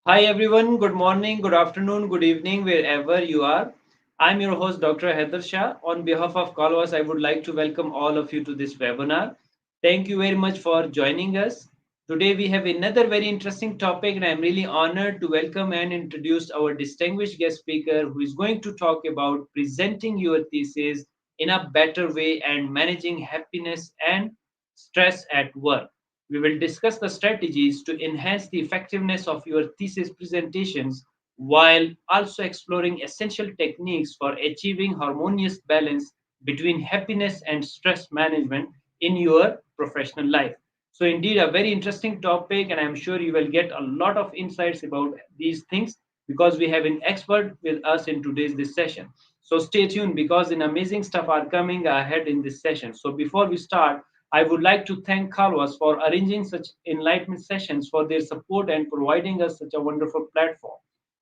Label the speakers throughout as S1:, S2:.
S1: Hi everyone, good morning, good afternoon, good evening, wherever you are. I'm your host, Dr. Haider Shah. On behalf of Kalwas, I would like to welcome all of you to this webinar. Thank you very much for joining us. Today we have another very interesting topic, and I'm really honored to welcome and introduce our distinguished guest speaker who is going to talk about presenting your thesis in a better way and managing happiness and stress at work. We will discuss the strategies to enhance the effectiveness of your thesis presentations while also exploring essential techniques for achieving harmonious balance between happiness and stress management in your professional life. So, indeed, a very interesting topic, and I'm sure you will get a lot of insights about these things because we have an expert with us in today's this session. So, stay tuned because an amazing stuff are coming ahead in this session. So, before we start, I would like to thank Kalwas for arranging such enlightenment sessions for their support and providing us such a wonderful platform.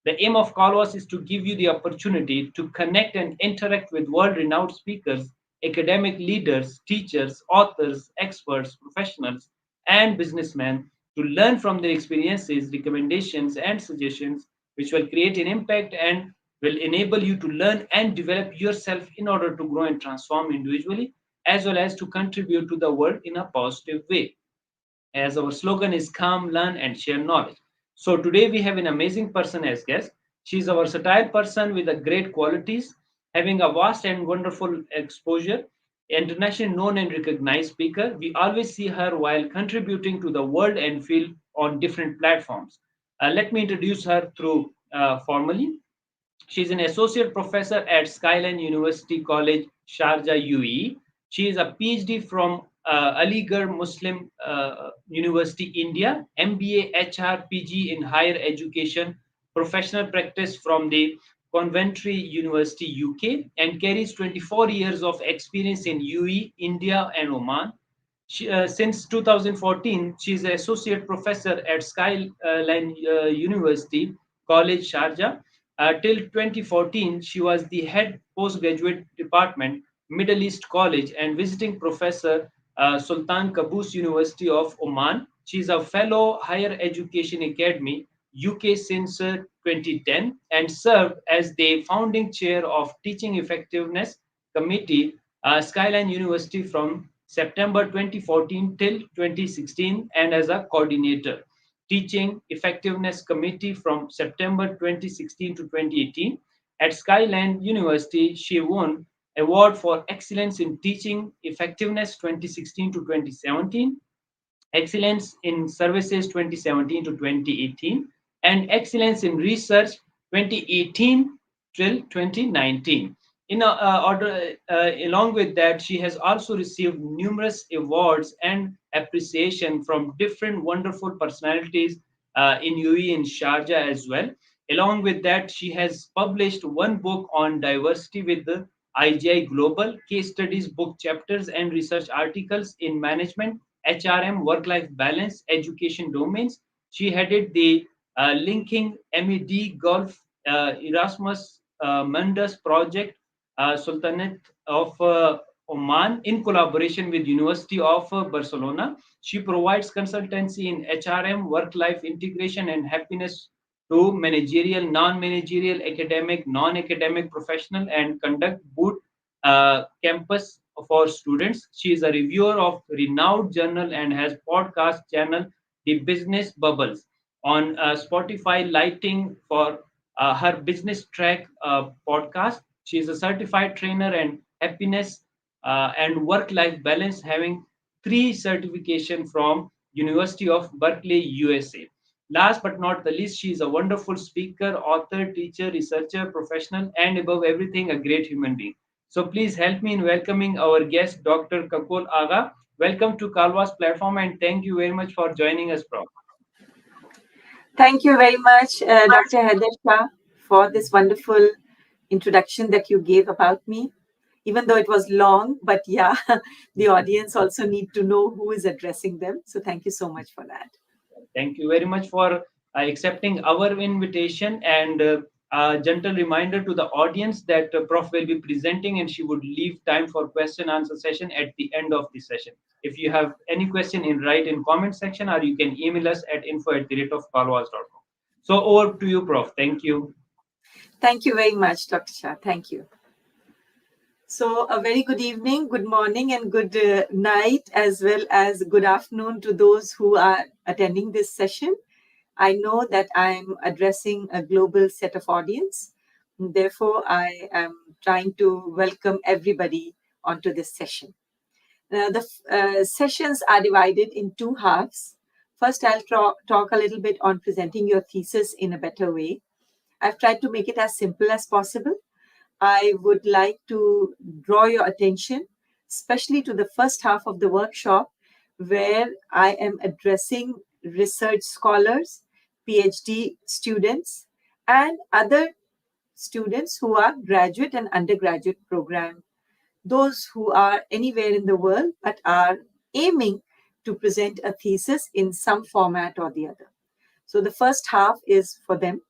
S1: The aim of Kalwas is to give you the opportunity to connect and interact with world renowned speakers, academic leaders, teachers, authors, experts, professionals, and businessmen to learn from their experiences, recommendations, and suggestions, which will create an impact and will enable you to learn and develop yourself in order to grow and transform individually as well as to contribute to the world in a positive way. As our slogan is calm, learn, and share knowledge. So today we have an amazing person as guest. She is a versatile person with a great qualities, having a vast and wonderful exposure, internationally known and recognized speaker. We always see her while contributing to the world and field on different platforms. Let me introduce her through formally. She's an associate professor at Skyline University College, Sharjah, UAE. She is a PhD from Aligarh Muslim University, India, MBA HR PG in higher education, professional practice from the Coventry University, UK, and carries 24 years of experience in UAE, India, and Oman. Since 2014, she is an associate professor at Skyline University College, Sharjah. Till 2014, she was the head postgraduate department, Middle East College, and visiting professor, Sultan Qaboos University of Oman. She is a fellow Higher Education Academy, UK since 2010, and served as the founding chair of Teaching Effectiveness Committee, Skyline University from September 2014 till 2016, and as a coordinator. Teaching Effectiveness Committee from September 2016 to 2018. At Skyline University, she won Award for Excellence in Teaching Effectiveness 2016 to 2017, Excellence in Services 2017 to 2018, and Excellence in Research 2018 till 2019. Along with that, she has also received numerous awards and appreciation from different wonderful personalities in UAE and Sharjah as well. Along with that, she has published one book on diversity with the IGI Global, case studies, book chapters, and research articles in management, HRM, work life balance, education domains. She headed the Linking MED Golf Erasmus Mundus project, Sultanate of Oman, in collaboration with University of Barcelona. She provides consultancy in HRM, work-life integration, and happiness to managerial, non-managerial, academic, non-academic professional, and conduct boot campus for students. She is a reviewer of renowned journal and has podcast channel The Business Bubbles on Spotify Lighting for her business track podcast. She is a certified trainer and happiness and work-life balance, having three certification from University of Berkeley, USA. Last but not the least, she is a wonderful speaker, author, teacher, researcher, professional, and above everything, a great human being. So please help me in welcoming our guest, Dr. KAKUL AGHA. Welcome to Kalwa's platform, and thank you very much for joining us, Prof.
S2: Thank you very much, Dr. Haider Shah, for this wonderful introduction that you gave about me. Even though it was long, but yeah, the audience also need to know who is addressing them. So thank you so much for that.
S1: Thank you very much for accepting our invitation, and a gentle reminder to the audience that Prof will be presenting and she would leave time for question answer session at the end of the session. If you have any question, write in comment section, or you can email us at info@palwas.com. So over to you, Prof. Thank you.
S2: Thank you very much, Dr. Shah. Thank you. So, a very good evening, good morning, and good night, as well as good afternoon to those who are attending this session. I know that I'm addressing a global set of audience. Therefore, I am trying to welcome everybody onto this session. The sessions are divided in two halves. First, I'll talk a little bit on presenting your thesis in a better way. I've tried to make it as simple as possible. I would like to draw your attention, especially to the first half of the workshop, where I am addressing research scholars, PhD students, and other students who are graduate and undergraduate program, those who are anywhere in the world but are aiming to present a thesis in some format or the other. So the first half is for them.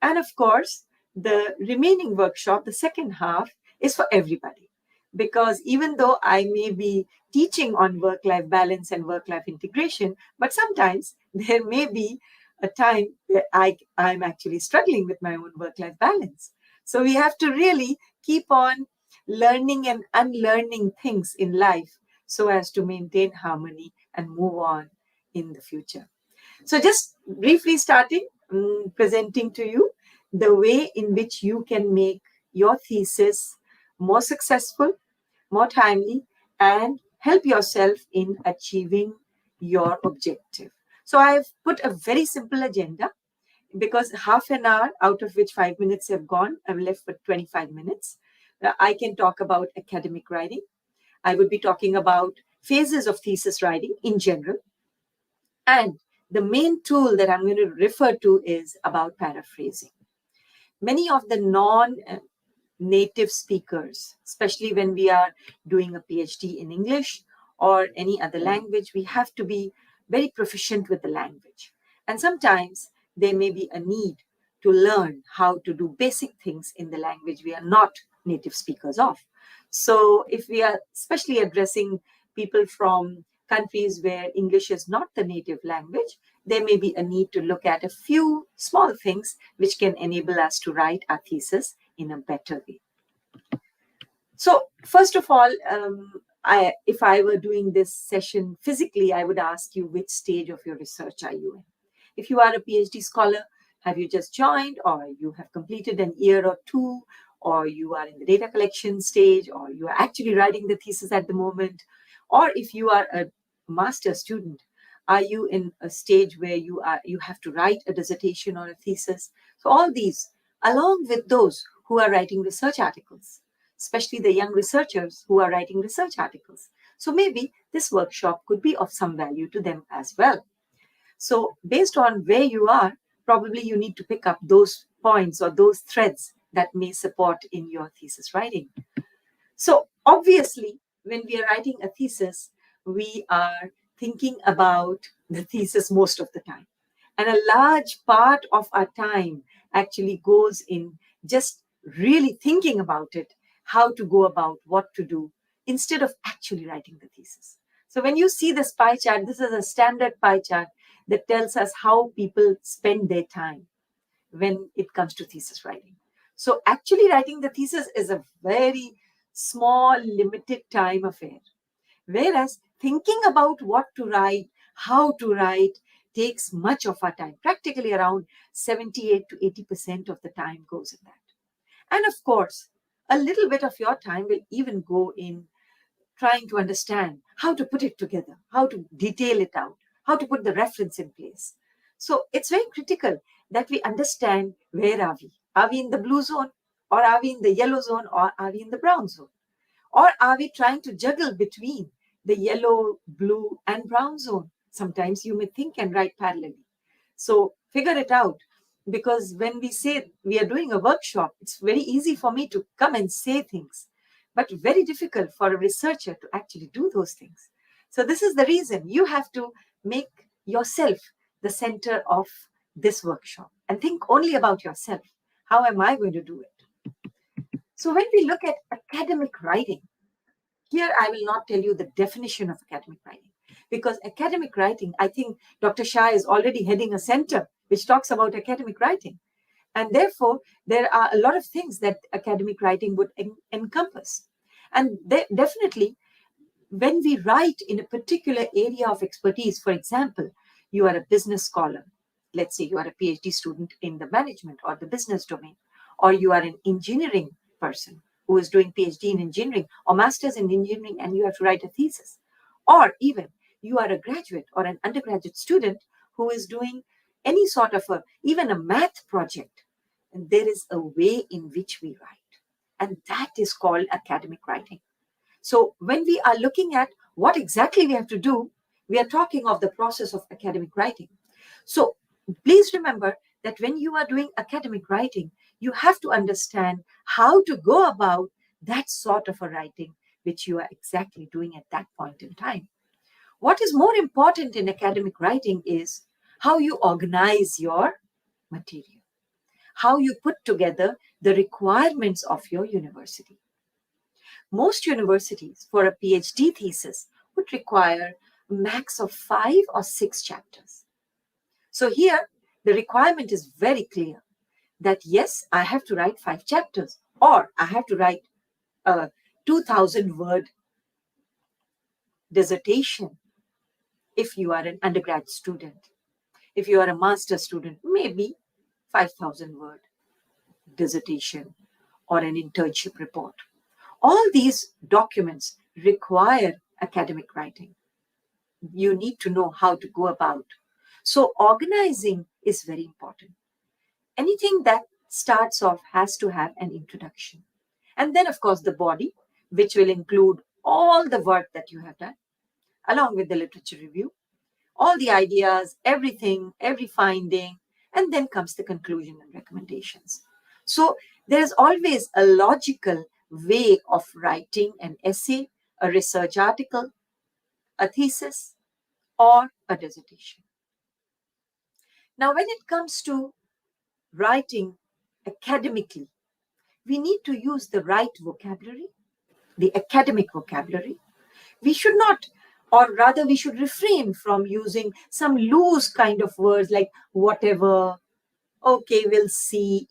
S2: And of course, the remaining workshop, the second half, is for everybody. Because even though I may be teaching on work life balance and work life integration, but sometimes there may be a time where I'm actually struggling with my own work life balance. So we have to really keep on learning and unlearning things in life so as to maintain harmony and move on in the future. So just briefly starting, presenting to you the way in which you can make your thesis more successful, more timely, and help yourself in achieving your objective. So I've put a very simple agenda because half an hour out of which 5 minutes have gone, I'm left with 25 minutes. I can talk about academic writing. I would be talking about phases of thesis writing in general. And the main tool that I'm going to refer to is about paraphrasing. Many of the non-native speakers, especially when we are doing a PhD in English or any other language, we have to be very proficient with the language. And sometimes there may be a need to learn how to do basic things in the language we are not native speakers of. So if we are especially addressing people from countries where English is not the native language, there may be a need to look at a few small things which can enable us to write our thesis in a better way. So first of all, if I were doing this session physically, I would ask you which stage of your research are you in. If you are a PhD scholar, have you just joined, or you have completed an year or two, or you are in the data collection stage, or you are actually writing the thesis at the moment, or if you are a master student, are you in a stage where you have to write a dissertation or a thesis? So all these, along with those who are writing research articles, especially the young researchers who are writing research articles. So maybe this workshop could be of some value to them as well. So based on where you are, probably you need to pick up those points or those threads that may support in your thesis writing. So obviously, when we are writing a thesis, we are thinking about the thesis most of the time. And a large part of our time actually goes in just really thinking about it, how to go about what to do, instead of actually writing the thesis. So when you see this pie chart, this is a standard pie chart that tells us how people spend their time when it comes to thesis writing. So actually writing the thesis is a very small, limited time affair. Whereas thinking about what to write, how to write, takes much of our time. Practically around 78 to 80% of the time goes in that. And of course, a little bit of your time will even go in trying to understand how to put it together, how to detail it out, how to put the reference in place. So it's very critical that we understand where are we? Are we in the blue zone, or are we in the yellow zone, or are we in the brown zone? Or are we trying to juggle between the yellow, blue, and brown zone? Sometimes you may think and write parallelly. So figure it out, because when we say we are doing a workshop, it's very easy for me to come and say things, but very difficult for a researcher to actually do those things. So this is the reason you have to make yourself the center of this workshop and think only about yourself. How am I going to do it? So when we look at academic writing, here I will not tell you the definition of academic writing, because academic writing, I think Dr. Shah is already heading a center which talks about academic writing. And therefore, there are a lot of things that academic writing would encompass. And definitely, when we write in a particular area of expertise, for example, you are a business scholar, let's say you are a PhD student in the management or the business domain, or you are an engineering person who is doing PhD in engineering or master's in engineering and you have to write a thesis, or even you are a graduate or an undergraduate student who is doing any sort of even a math project, and there is a way in which we write, and that is called academic writing. So when we are looking at what exactly we have to do, we are talking of the process of academic writing. So please remember that when you are doing academic writing, you have to understand how to go about that sort of a writing which you are exactly doing at that point in time. What is more important in academic writing is how you organize your material, how you put together the requirements of your university. Most universities for a PhD thesis would require a max of 5 or 6 chapters. So here, the requirement is very clear that yes, I have to write 5 chapters, or I have to write a 2,000-word dissertation if you are an undergrad student. If you are a master's student, maybe 5,000-word dissertation or an internship report. All these documents require academic writing. You need to know how to go about. So organizing is very important. Anything that starts off has to have an introduction. And then, of course, the body, which will include all the work that you have done, along with the literature review, all the ideas, everything, every finding, and then comes the conclusion and recommendations. So there's always a logical way of writing an essay, a research article, a thesis, or a dissertation. Now, when it comes to writing academically, we need to use the right vocabulary, the academic vocabulary. We should not, or rather we should refrain from using some loose kind of words like whatever, okay, we'll see,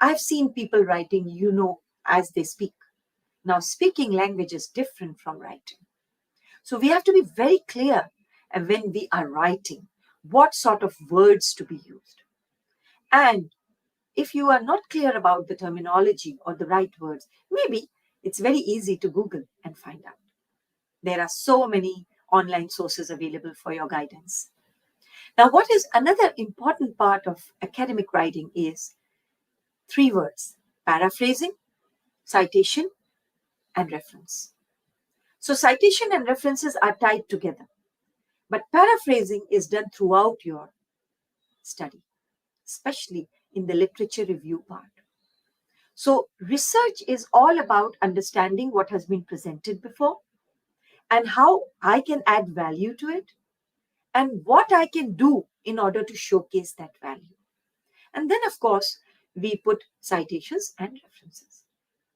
S2: I've seen people writing, as they speak. Now, speaking language is different from writing. So we have to be very clear when we are writing what sort of words to be used. And if you are not clear about the terminology or the right words, maybe it's very easy to Google and find out. There are so many online sources available for your guidance. Now, what is another important part of academic writing is 3 words: paraphrasing, citation, and reference. So citation and references are tied together, but paraphrasing is done throughout your study, especially in the literature review part. So research is all about understanding what has been presented before and how I can add value to it and what I can do in order to showcase that value. And then, of course, we put citations and references.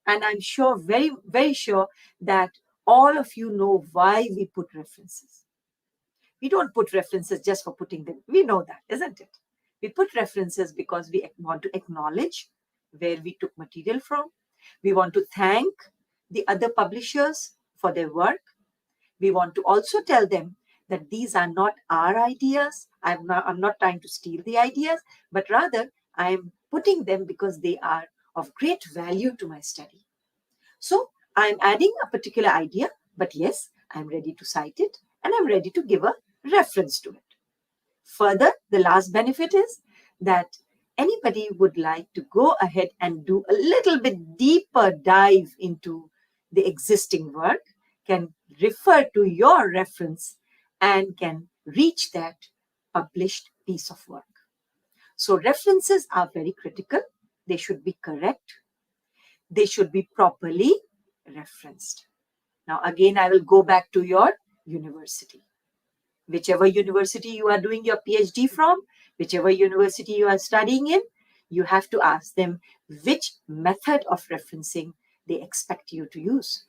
S2: And I'm sure, very, very sure that all of you know why we put references. We don't put references just for putting them. We know that, isn't it? We put references because we want to acknowledge where we took material from. We want to thank the other publishers for their work. We want to also tell them that these are not our ideas. I'm not trying to steal the ideas, but rather I'm putting them because they are of great value to my study. So I'm adding a particular idea, but yes, I'm ready to cite it and I'm ready to give a reference to it. Further, the last benefit is that anybody would like to go ahead and do a little bit deeper dive into the existing work can refer to your reference and can reach that published piece of work. So references are very critical. They should be correct. They should be properly referenced. Now, again, I will go back to your university. Whichever university you are doing your PhD from, whichever university you are studying in, you have to ask them which method of referencing they expect you to use.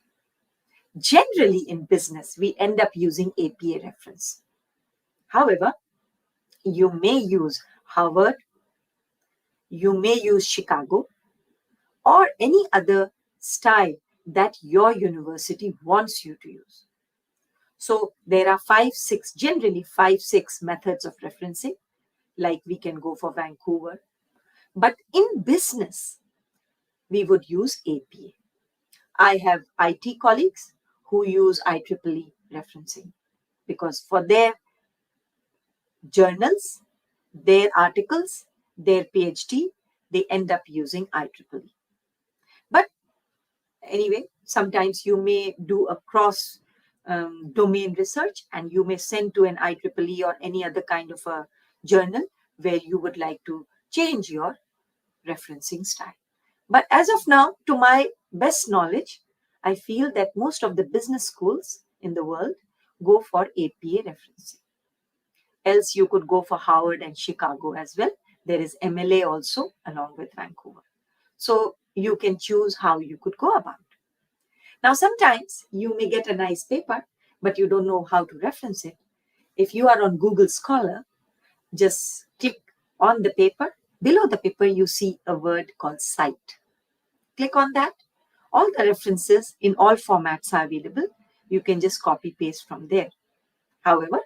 S2: Generally, in business, we end up using APA reference. However, You may use Harvard, you may use Chicago, or any other style that your university wants you to use. So there are generally five, six methods of referencing, like we can go for Vancouver. But in business, we would use APA. I have IT colleagues who use IEEE referencing because for their journals, their articles, their PhD, they end up using IEEE. But anyway, sometimes you may do a cross domain research and you may send to an IEEE or any other kind of a journal where you would like to change your referencing style. But as of now, to my best knowledge, I feel that most of the business schools in the world go for APA referencing. Else you could go for Harvard and Chicago as well. There is MLA also along with Vancouver. So you can choose how you could go about. Now, sometimes you may get a nice paper, but you don't know how to reference it. If you are on Google Scholar, just click on the paper. Below the paper, you see a word called cite. Click on that. All the references in all formats are available. You can just copy paste from there. However,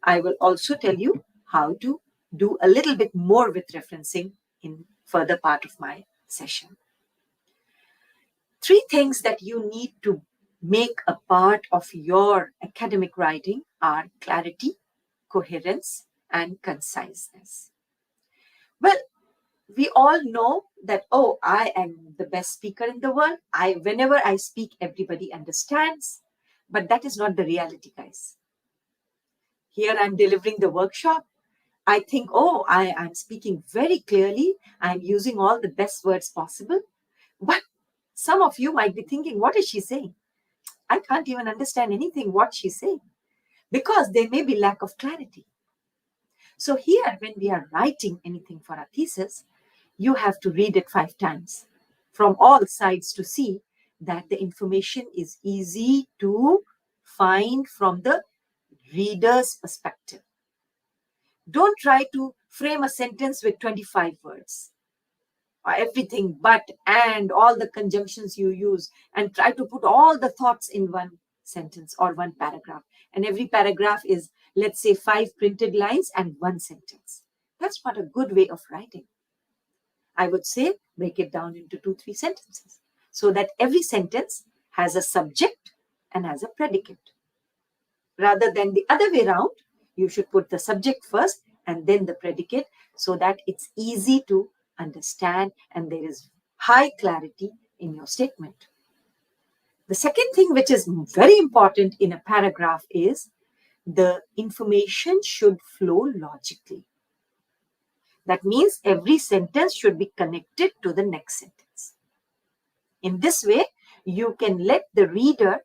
S2: I will also tell you how to do a little bit more with referencing in further part of my session. 3 things that you need to make a part of your academic writing are clarity, coherence, and conciseness. Well, we all know that, oh, I am the best speaker in the world. Whenever I speak, everybody understands. But that is not the reality, guys. Here I'm delivering the workshop. I think, oh, I'm speaking very clearly. I'm using all the best words possible. But some of you might be thinking, what is she saying? I can't even understand anything what she's saying because there may be lack of clarity. So here, when we are writing anything for a thesis, you have to read it 5 times from all sides to see that the information is easy to find from the reader's perspective. Don't try to frame a sentence with 25 words. Everything but, and, all the conjunctions you use, and try to put all the thoughts in one sentence or one paragraph. And every paragraph is, let's say, 5 printed lines and 1 sentence. That's not a good way of writing. I would say break it down into 2-3 sentences so that every sentence has a subject and has a predicate. Rather than the other way around, you should put the subject first and then the predicate so that it's easy to understand and there is high clarity in your statement. The second thing which is very important in a paragraph is the information should flow logically. That means every sentence should be connected to the next sentence. In this way, you can let the reader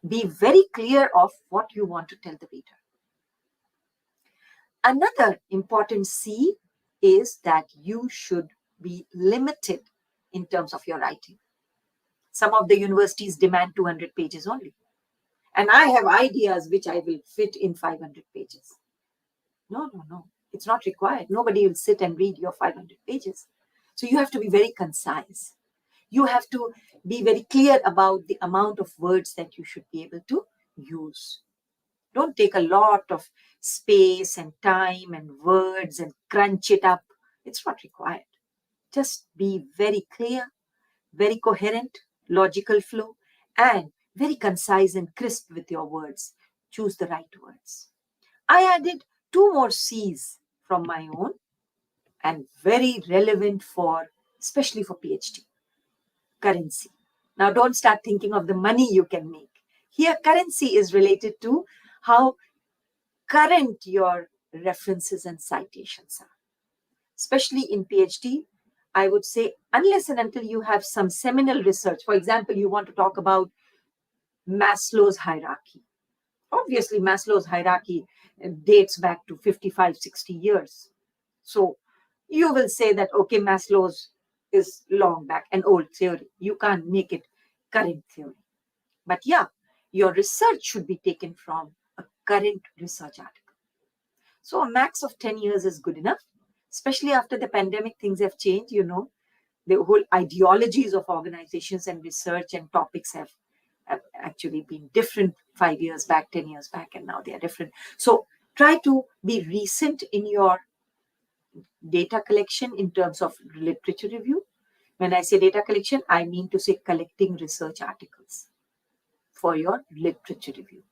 S2: be very clear of what you want to tell the reader. Another important C is that you should be limited in terms of your writing. Some of the universities demand 200 pages only. And I have ideas which I will fit in 500 pages. No. It's not required. Nobody will sit and read your 500 pages. So you have to be very concise. You have to be very clear about the amount of words that you should be able to use. Don't take a lot of space and time and words and crunch it up. It's not required. Just be very clear, very coherent, logical flow, and very concise and crisp with your words. Choose the right words. I added 2 more C's from my own and very relevant especially for PhD. Currency. Now don't start thinking of the money you can make. Here, currency is related to how current your references and citations are. Especially in PhD, I would say unless and until you have some seminal research, for example, you want to talk about Maslow's hierarchy. Obviously, Maslow's hierarchy dates back to 55, 60 years. So you will say that, okay, Maslow's is long back, an old theory. You can't make it current theory. But yeah, your research should be taken from a current research article. So a max of 10 years is good enough, especially after the pandemic. Things have changed, the whole ideologies of organizations and research and topics have actually been different 5 years back, 10 years back, and now they are different. So try to be recent in your data collection in terms of literature review. When I say data collection, I mean to say collecting research articles for your literature review.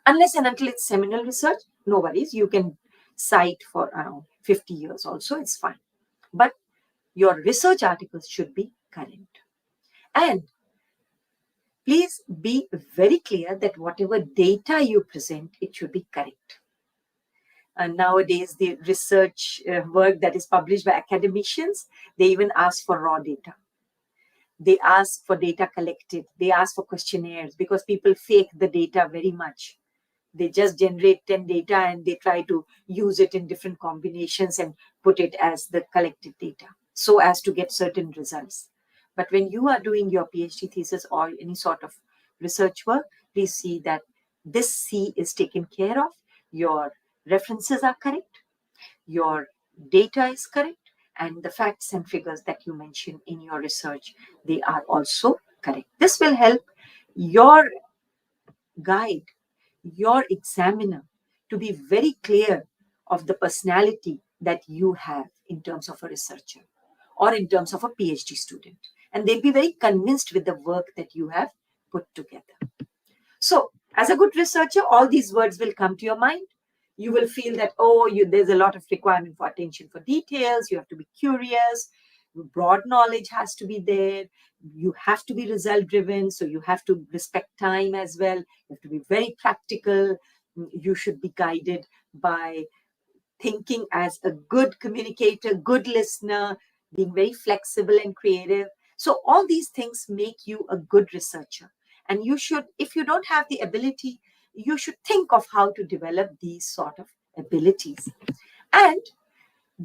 S2: Unless and until it's seminal research, no worries. You can cite for around 50 years also, it's fine. But your research articles should be current. And please be very clear that whatever data you present, it should be correct. And nowadays, the research work that is published by academicians, they even ask for raw data. They ask for data collected. They ask for questionnaires because people fake the data very much. They just generate 10 data and they try to use it in different combinations and put it as the collected data so as to get certain results. But when you are doing your PhD thesis or any sort of research work, please see that this C is taken care of. Your references are correct. Your data is correct. And the facts and figures that you mention in your research, they are also correct. This will help your guide, your examiner, to be very clear of the personality that you have in terms of a researcher or in terms of a PhD student. And they'll be very convinced with the work that you have put together. So, as a good researcher, all these words will come to your mind. You will feel that, there's a lot of requirement for attention for details. You have to be curious. Broad knowledge has to be there. You have to be result driven. So you have to respect time as well. You have to be very practical. You should be guided by thinking as a good communicator, good listener, being very flexible and creative. So all these things make you a good researcher. And you should, if you don't have the ability, you should think of how to develop these sort of abilities. And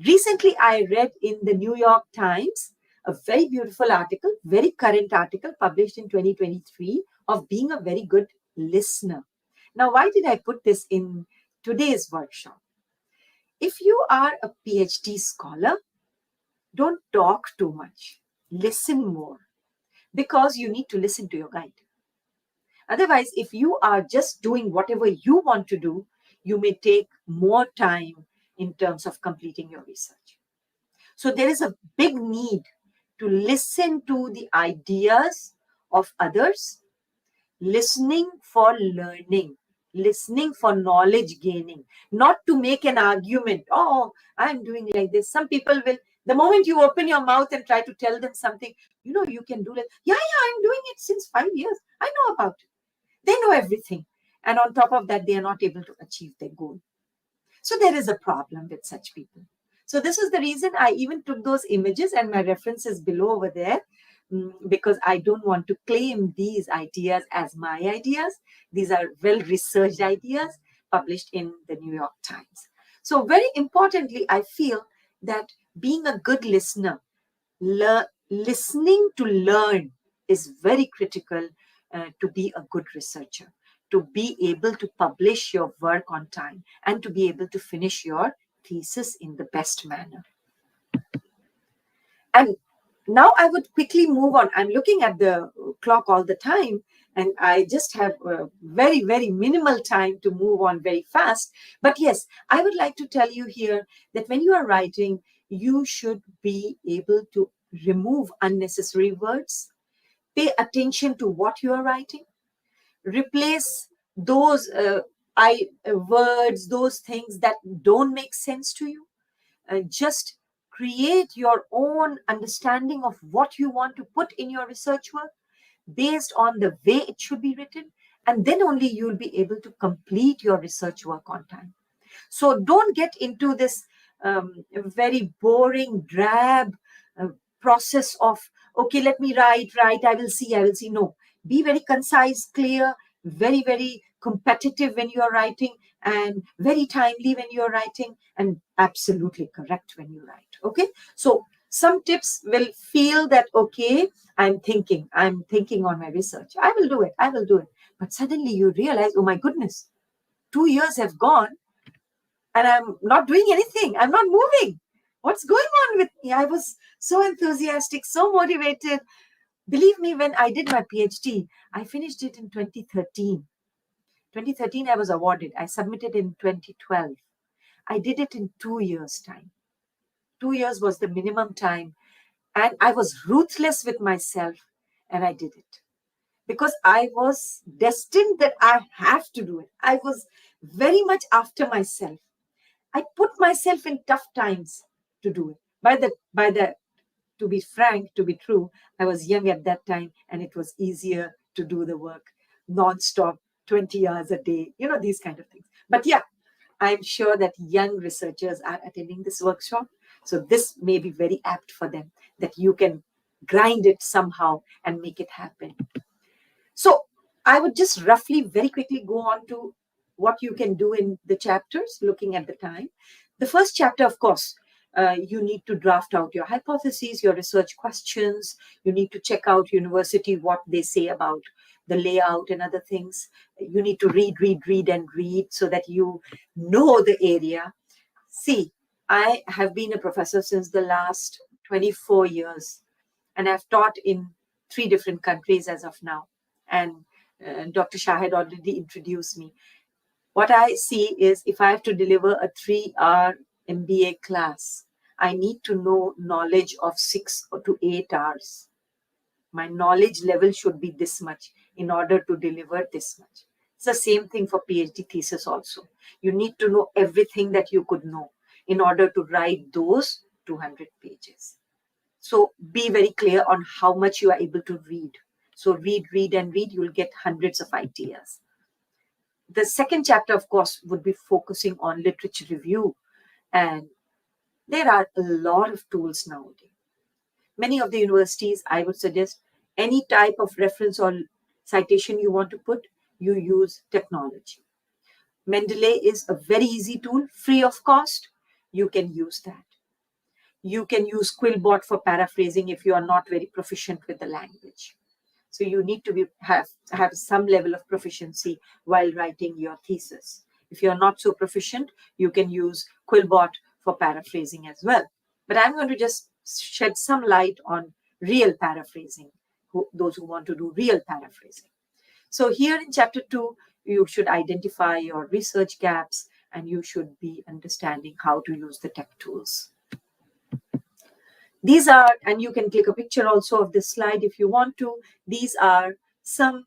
S2: recently I read in the New York Times a very beautiful article, very current article published in 2023 of being a very good listener. Now, why did I put this in today's workshop? If you are a PhD scholar, don't talk too much. Listen more, because you need to listen to your guide. Otherwise, if you are just doing whatever you want to do, you may take more time in terms of completing your research. So there is a big need to listen to the ideas of others, listening for learning, listening for knowledge gaining, not to make an argument. Oh, I'm doing like this. Some people will, the moment you open your mouth and try to tell them something, you can do like, yeah, I'm doing it since 5 years. I know about it. They know everything. And on top of that, they are not able to achieve their goal. So there is a problem with such people. So this is the reason I even took those images, and my reference is below over there, because I don't want to claim these ideas as my ideas. These are well-researched ideas published in the New York Times. So very importantly, I feel that being a good listener, listening to learn is very critical to be a good researcher, to be able to publish your work on time, and to be able to finish your thesis in the best manner. And now I would quickly move on. I'm looking at the clock all the time, and I just have very, very minimal time to move on very fast. But yes, I would like to tell you here that when you are writing, you should be able to remove unnecessary words, pay attention to what you are writing, replace those words, those things that don't make sense to you. Just create your own understanding of what you want to put in your research work based on the way it should be written, and then only you'll be able to complete your research work on time. So don't get into this very boring, drab process of, okay, let me write, I will see. No, be very concise, clear, very, very competitive when you are writing, and very timely when you are writing, and absolutely correct when you write. Okay, so some tips will feel that, okay, I'm thinking on my research. I will do it. But suddenly you realize, oh my goodness, 2 years have gone and I'm not doing anything. I'm not moving. What's going on with me? I was so enthusiastic, so motivated. Believe me, when I did my PhD, I finished it in 2013. 2013, I was awarded. I submitted in 2012. I did it in 2 years' time. 2 years was the minimum time. And I was ruthless with myself, and I did it because I was destined that I have to do it. I was very much after myself. I put myself in tough times to do it. By the to be frank, to be true, I was young at that time, and it was easier to do the work non-stop, 20 hours a day, these kind of things. But yeah, I'm sure that young researchers are attending this workshop. So this may be very apt for them, that you can grind it somehow and make it happen. So I would just roughly, very quickly go on to what you can do in the chapters, looking at the time. The first chapter, of course, you need to draft out your hypotheses, your research questions. You need to check out university, what they say about the layout and other things. You need to read, and read so that you know the area. See, I have been a professor since the last 24 years, and I've taught in 3 different countries as of now. And Dr. Shah had already introduced me. What I see is, if I have to deliver a 3-hour MBA class, I need to know knowledge of 6 to 8 hours. My knowledge level should be this much in order to deliver this much. It's the same thing for PhD thesis also. You need to know everything that you could know in order to write those 200 pages. So be very clear on how much you are able to read. So read, and read. You'll get hundreds of ideas. The second chapter, of course, would be focusing on literature review. And there are a lot of tools nowadays. Many of the universities, I would suggest, any type of reference or citation you want to put, you use technology. Mendeley is a very easy tool, free of cost. You can use that. You can use Quillbot for paraphrasing if you are not very proficient with the language. So you need to have some level of proficiency while writing your thesis. If you're not so proficient, you can use Quillbot for paraphrasing as well. But I'm going to just shed some light on real paraphrasing, those who want to do real paraphrasing. So here in chapter 2, you should identify your research gaps, and you should be understanding how to use the tech tools. These are, and you can click a picture also of this slide if you want to, these are some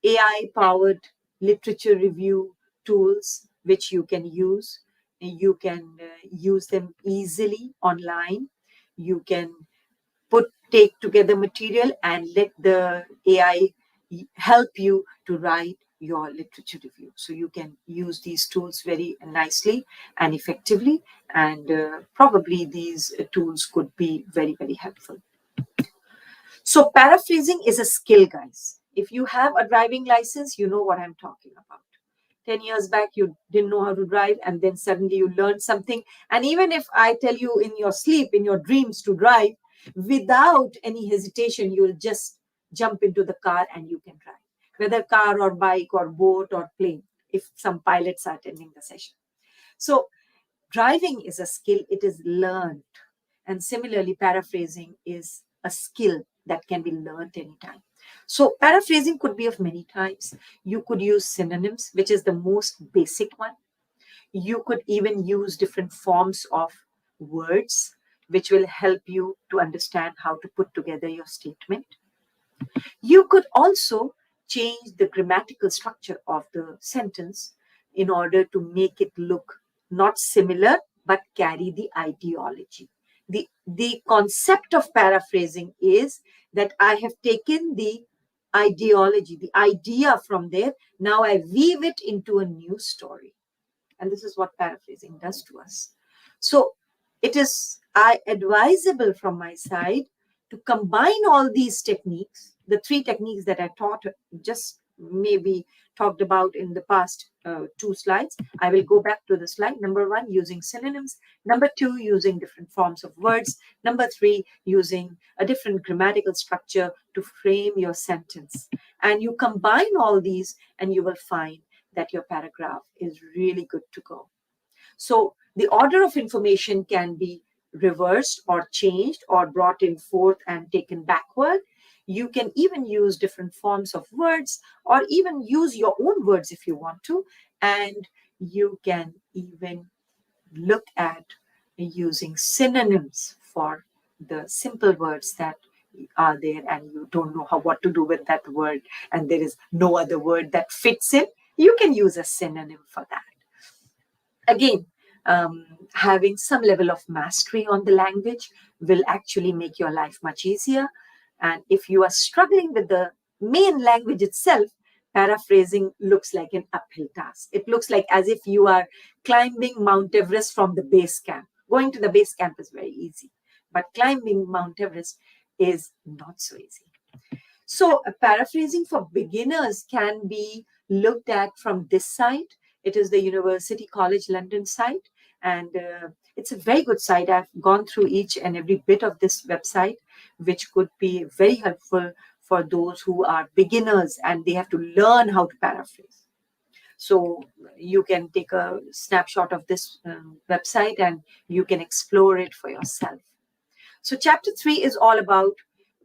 S2: AI-powered literature review tools which you can use. You can use them easily online. You can take together material and let the AI help you to write your literature review. So you can use these tools very nicely and effectively, and probably these tools could be very, very helpful. So paraphrasing is a skill, guys. If you have a driving license, you know what I'm talking about. 10 years back, you didn't know how to drive, and then suddenly you learned something. And even if I tell you in your sleep, in your dreams to drive, without any hesitation, you'll just jump into the car and you can drive, whether car or bike or boat or plane, if some pilots are attending the session. So driving is a skill, it is learned. And similarly, paraphrasing is a skill that can be learned anytime. So paraphrasing could be of many types. You could use synonyms, which is the most basic one. You could even use different forms of words, which will help you to understand how to put together your statement. You could also change the grammatical structure of the sentence in order to make it look not similar, but carry the ideology. The concept of paraphrasing is that I have taken the ideology, the idea from there. Now I weave it into a new story. And this is what paraphrasing does to us. So it is advisable from my side to combine all these techniques, the 3 techniques that I taught, just maybe talked about in the past 2 slides. I will go back to the slide. Number 1, using synonyms. Number 2, using different forms of words. Number 3, using a different grammatical structure to frame your sentence. And you combine all these and you will find that your paragraph is really good to go. So the order of information can be reversed or changed or brought in forth and taken backward. You can even use different forms of words or even use your own words if you want to. And you can even look at using synonyms for the simple words that are there and you don't know what to do with that word and there is no other word that fits in. You can use a synonym for that. Again, having some level of mastery on the language will actually make your life much easier. And if you are struggling with the main language itself, paraphrasing looks like an uphill task. It looks like as if you are climbing Mount Everest from the base camp. Going to the base camp is very easy, but climbing Mount Everest is not so easy. So, paraphrasing for beginners can be looked at from this site. It is the University College London site, and it's a very good site. I've gone through each and every bit of this website, which could be very helpful for those who are beginners and they have to learn how to paraphrase. So, you can take a snapshot of this website and you can explore it for yourself. So chapter 3 is all about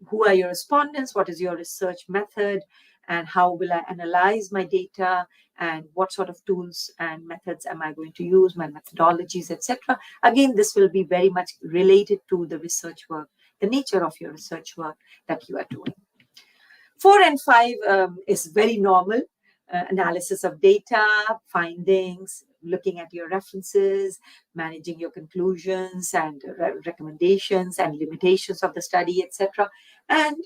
S2: who are your respondents, what is your research method, and how will I analyze my data, and what sort of tools and methods am I going to use, my methodologies, etc. Again, this will be very much related to the research work, the nature of your research work that you are doing. 4 and 5 is very normal. Analysis of data, findings, looking at your references, managing your conclusions and recommendations and limitations of the study, etc. And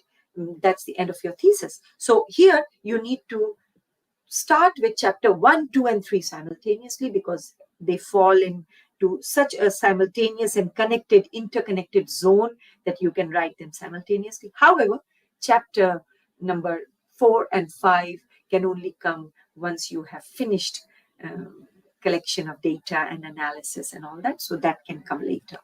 S2: that's the end of your thesis. So here you need to start with chapter 1, 2, and 3 simultaneously because they fall into such a simultaneous and interconnected zone that you can write them simultaneously. However, chapter number 4 and 5 can only come once you have finished collection of data and analysis and all that. So that can come later.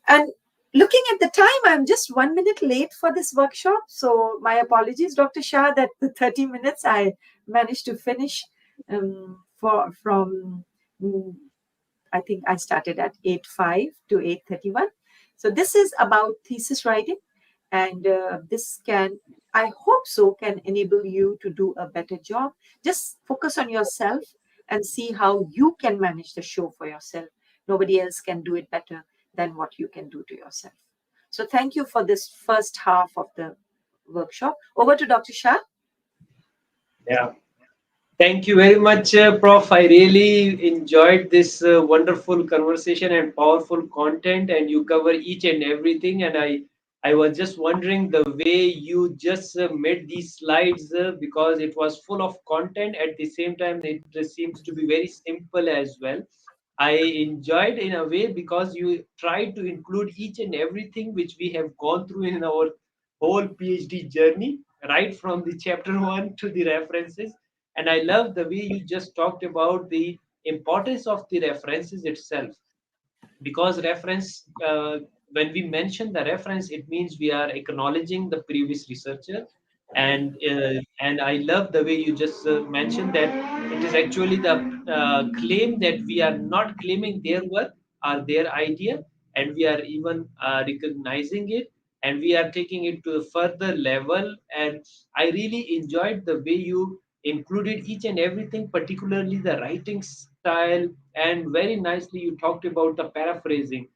S2: And looking at the time, I'm just 1 minute late for this workshop. So my apologies, Dr. Shah, that the 30 minutes I managed to finish from, I think I started at 8:05 to 8:31. So this is about thesis writing. And this can, I hope so, can enable you to do a better job. Just focus on yourself and see how you can manage the show for yourself. Nobody else can do it better than what you can do to yourself. So thank you for this first half of the workshop. Over to Dr. Shah.
S1: Yeah. Thank you very much, Prof. I really enjoyed this wonderful conversation and powerful content, and you cover each and everything. And I was just wondering the way you just made these slides because it was full of content. At the same time, it seems to be very simple as well. I enjoyed in a way because you tried to include each and everything which we have gone through in our whole PhD journey, right from the chapter one to the references. And I love the way you just talked about the importance of the references itself, because reference, when we mention the reference, it means we are acknowledging the previous researcher. And I love the way you just mentioned that it is actually the claim that we are not claiming their work or their idea, and we are even recognizing it, and we are taking it to a further level. And I really enjoyed the way you included each and everything, particularly the writing style, and very nicely you talked about the paraphrasing,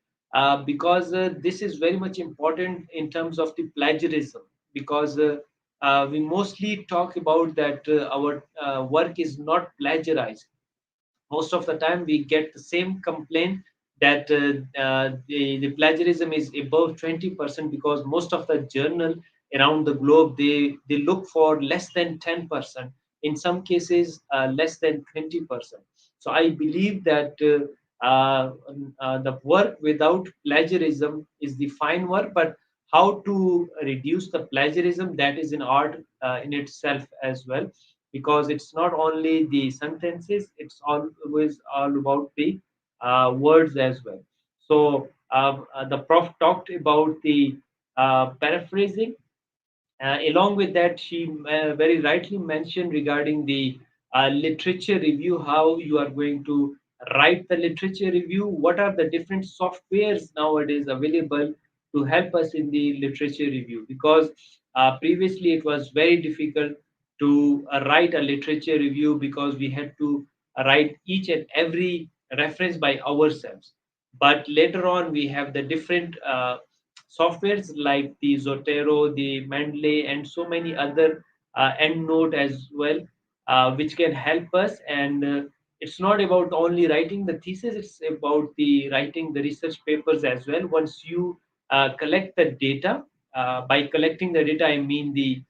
S1: because this is very much important in terms of the plagiarism, because we mostly talk about that our work is not plagiarized. Most of the time we get the same complaint that the plagiarism is above 20%, because most of the journal around the globe, they look for less than 10%, in some cases less than 20%. So I believe that the work without plagiarism is the fine work, but how to reduce the plagiarism, that is an art in itself as well, because it's not only the sentences, it's always all about the words as well. So the prof talked about the paraphrasing. Along with that, she very rightly mentioned regarding the literature review, how you are going to write the literature review, what are the different softwares nowadays available to help us in the literature review, because previously it was very difficult to write a literature review because we had to write each and every reference by ourselves. But later on we have the different softwares like the Zotero, the Mendeley, and so many other EndNote as well, which can help us. And it's not about only writing the thesis, it's about the writing the research papers as well. Once you collect the data, by collecting the data I mean the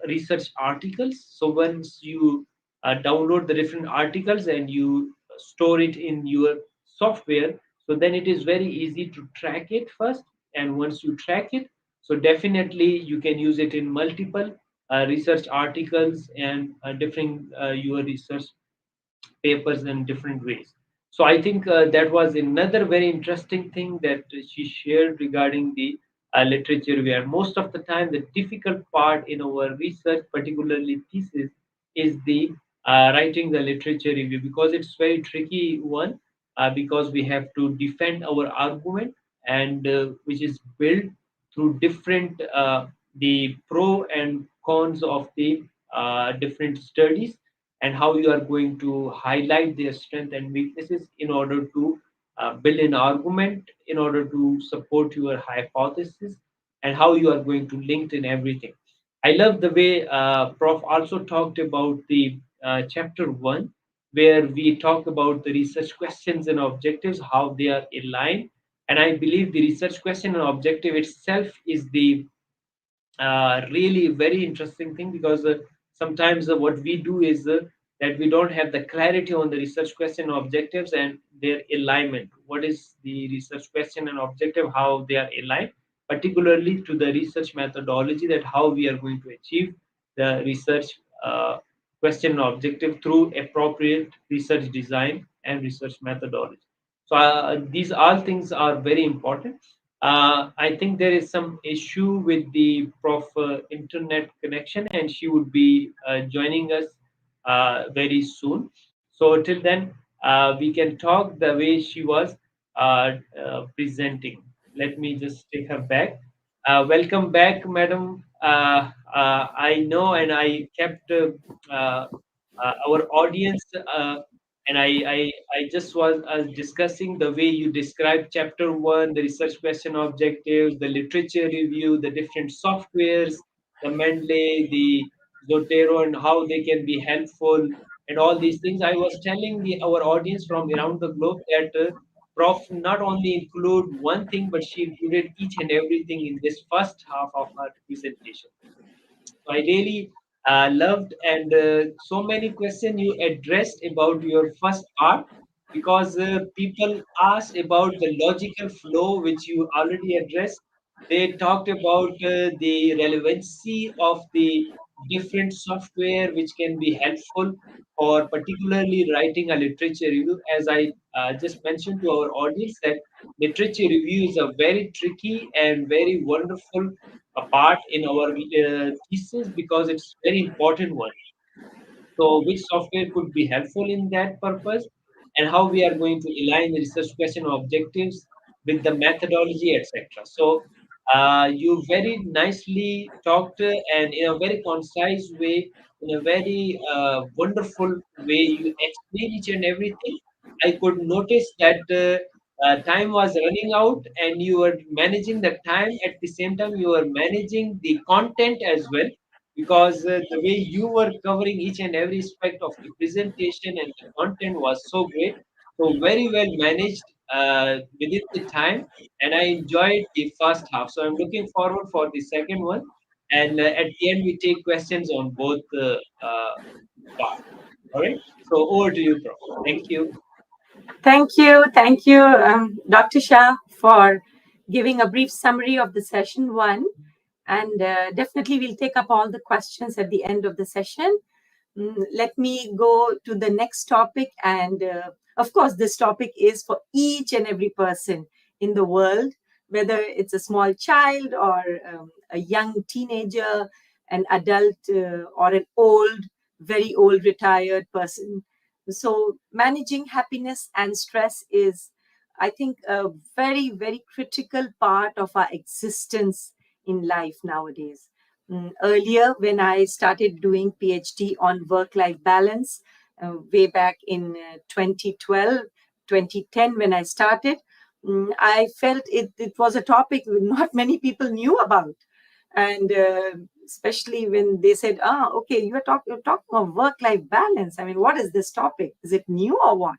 S1: research articles. So once you download the different articles and you store it in your software, so then it is very easy to track it first. And once you track it, so definitely you can use it in multiple research articles and different your research papers in different ways. So I think that was another very interesting thing that she shared regarding the literature, where most of the time the difficult part in our research, particularly thesis, is the writing the literature review, because it's very tricky one, because we have to defend our argument, and which is built through different the pro and cons of the different studies, and how you are going to highlight their strength and weaknesses in order to build an argument, in order to support your hypothesis, and how you are going to link in everything. I love the way Prof also talked about the chapter one, where we talk about the research questions and objectives, how they are aligned. And I believe the research question and objective itself is the really very interesting thing, because sometimes what we do is that we don't have the clarity on the research question objectives and their alignment. What is the research question and objective, how they are aligned, particularly to the research methodology, that how we are going to achieve the research question and objective through appropriate research design and research methodology. So these all things are very important. I think there is some issue with the prof internet connection, and she would be joining us very soon. So till then, we can talk the way she was presenting. Let me just take her back. Welcome back, madam. I know, and I kept uh, our audience. I just was discussing the way you described chapter one, the research question objectives, the literature review, the different softwares, the Mendeley, the Zotero, and how they can be helpful, and all these things. I was telling our audience from around the globe that Prof not only include one thing, but she included each and everything in this first half of her presentation. So I really loved, and so many questions you addressed about your first part, because people asked about the logical flow, which you already addressed. They talked about the relevancy of the different software which can be helpful for particularly writing a literature review. As I just mentioned to our audience, that literature review is a very tricky and very wonderful a part in our thesis, because it's very important one. So, which software could be helpful in that purpose, and how we are going to align the research question objectives with the methodology, etc. So, you very nicely talked, and in a very concise way, in a very wonderful way, you explain each and everything. I could notice that time was running out, and you were managing the time. At the same time, you were managing the content as well, because the way you were covering each and every aspect of the presentation and the content was so great. So very well managed within the time, and I enjoyed the first half. So I'm looking forward for the second one, and at the end we take questions on both parts. All right. So over to you, Prof. Thank you.
S2: Thank you, Dr. Shah, for giving a brief summary of the session one. And definitely we'll take up all the questions at the end of the session. Let me go to the next topic. And of course, this topic is for each and every person in the world, whether it's a small child or a young teenager, an adult, or an old, very old retired person. So managing happiness and stress is, I think, a very, very critical part of our existence in life nowadays. Earlier, when I started doing PhD on work-life balance, way back in 2012, 2010, when I started, I felt it was a topic not many people knew about. And especially when they said, okay, you're talking of work-life balance. I mean, what is this topic? Is it new or what?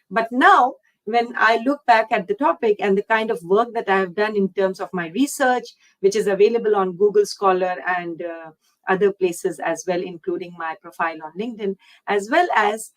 S2: But now, when I look back at the topic and the kind of work that I have done in terms of my research, which is available on Google Scholar and other places as well, including my profile on LinkedIn, as well as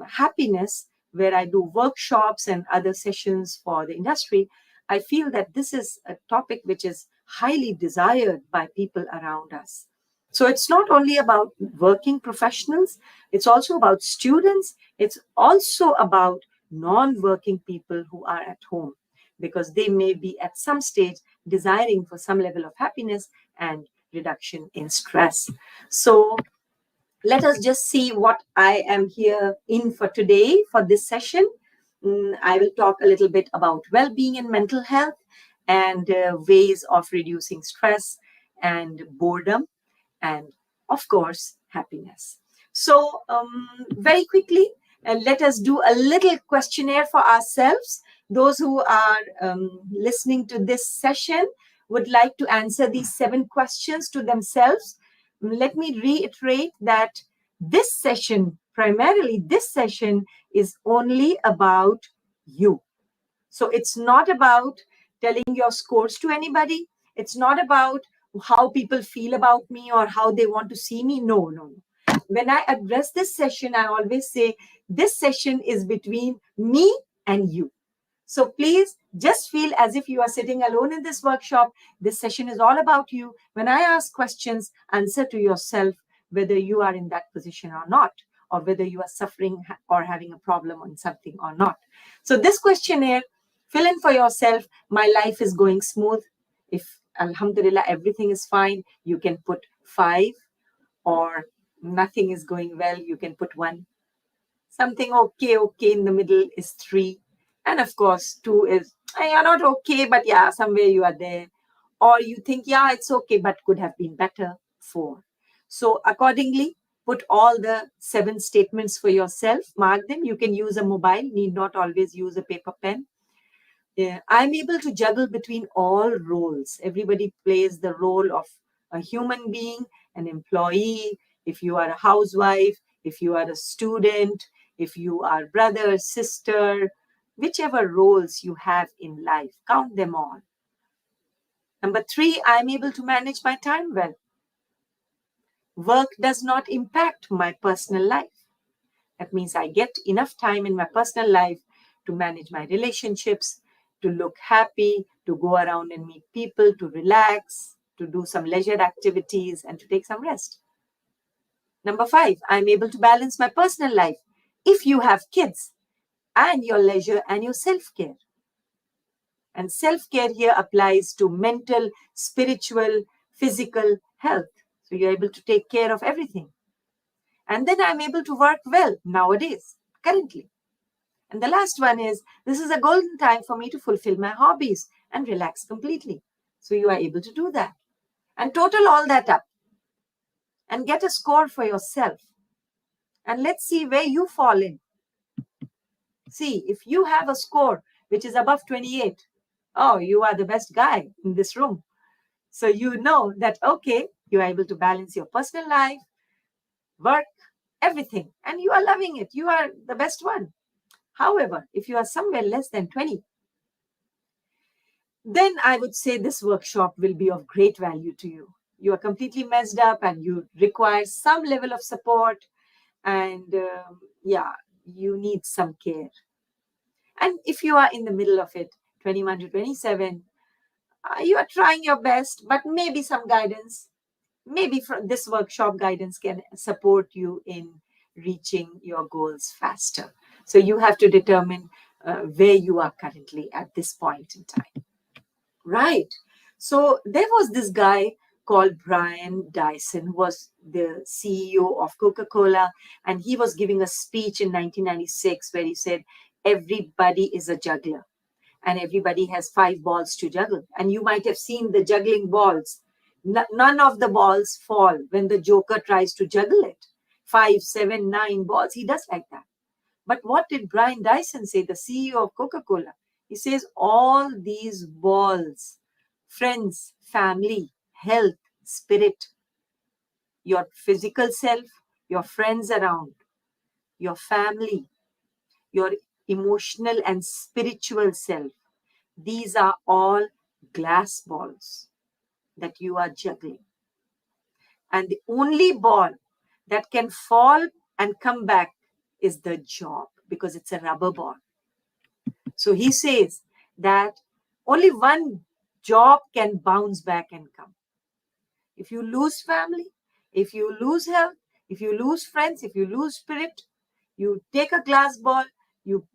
S2: happiness, where I do workshops and other sessions for the industry, I feel that this is a topic which is highly desired by people around us. So it's not only about working professionals, it's also about students, it's also about non-working people who are at home, because they may be at some stage desiring for some level of happiness and reduction in stress. So let us just see what I am here in for today for this session. I will talk a little bit about well-being and mental health and ways of reducing stress and boredom and, of course, happiness. So very quickly, let us do a little questionnaire for ourselves. Those who are listening to this session would like to answer these 7 questions to themselves. Let me reiterate that this session, primarily this session, is only about you. So it's not about telling your scores to anybody. It's not about how people feel about me or how they want to see me. No, no, no. When I address this session, I always say this session is between me and you. So please just feel as if you are sitting alone in this workshop. This session is all about you. When I ask questions, answer to yourself whether you are in that position or not, or whether you are suffering or having a problem on something or not. So this questionnaire, fill in for yourself. My life is going smooth. If alhamdulillah everything is fine, you can put 5, or nothing is going well, you can put 1. Something okay in the middle is 3. And of course, 2 is, you're not okay, but yeah, somewhere you are there. Or you think, yeah, it's okay, but could have been better, 4. So accordingly, put all the 7 statements for yourself, mark them. You can use a mobile, need not always use a paper pen. I'm able to juggle between all roles. Everybody plays the role of a human being, an employee, if you are a housewife, if you are a student, if you are brother, sister, whichever roles you have in life, count them all. Number 3, I'm able to manage my time well. Work does not impact my personal life. That means I get enough time in my personal life to manage my relationships, to look happy, to go around and meet people, to relax, to do some leisure activities, and to take some rest. Number 5, I'm able to balance my personal life. If you have kids, and your leisure and your self-care. And self-care here applies to mental, spiritual, physical health. So you're able to take care of everything. And then I'm able to work well nowadays, currently. And the last one is, this is a golden time for me to fulfill my hobbies and relax completely. So you are able to do that. And total all that up and get a score for yourself. And let's see where you fall in. See, if you have a score which is above 28, oh, you are the best guy in this room. So you know that, okay, you are able to balance your personal life, work, everything, and you are loving it. You are the best one. However, if you are somewhere less than 20, then I would say this workshop will be of great value to you. You are completely messed up and you require some level of support, and you need some care. And if you are in the middle of it, 21 to 27, you are trying your best, but maybe some guidance, maybe from this workshop guidance can support you in reaching your goals faster. So you have to determine where you are currently at this point in time. Right. So there was this guy called Brian Dyson, who was the CEO of Coca-Cola, and he was giving a speech in 1996 where he said, everybody is a juggler and everybody has 5 balls to juggle. And you might have seen the juggling balls. None of the balls fall when the joker tries to juggle it. 5, 7, 9 balls. He does like that. But what did Brian Dyson say, the CEO of Coca-Cola? He says, all these balls, friends, family, health, spirit, your physical self, your friends around, your family, your emotional and spiritual self, these are all glass balls that you are juggling. And the only ball that can fall and come back is the job, because it's a rubber ball. So he says that only one job can bounce back and come. If you lose family, if you lose health, if you lose friends, if you lose spirit, you take a glass ball, you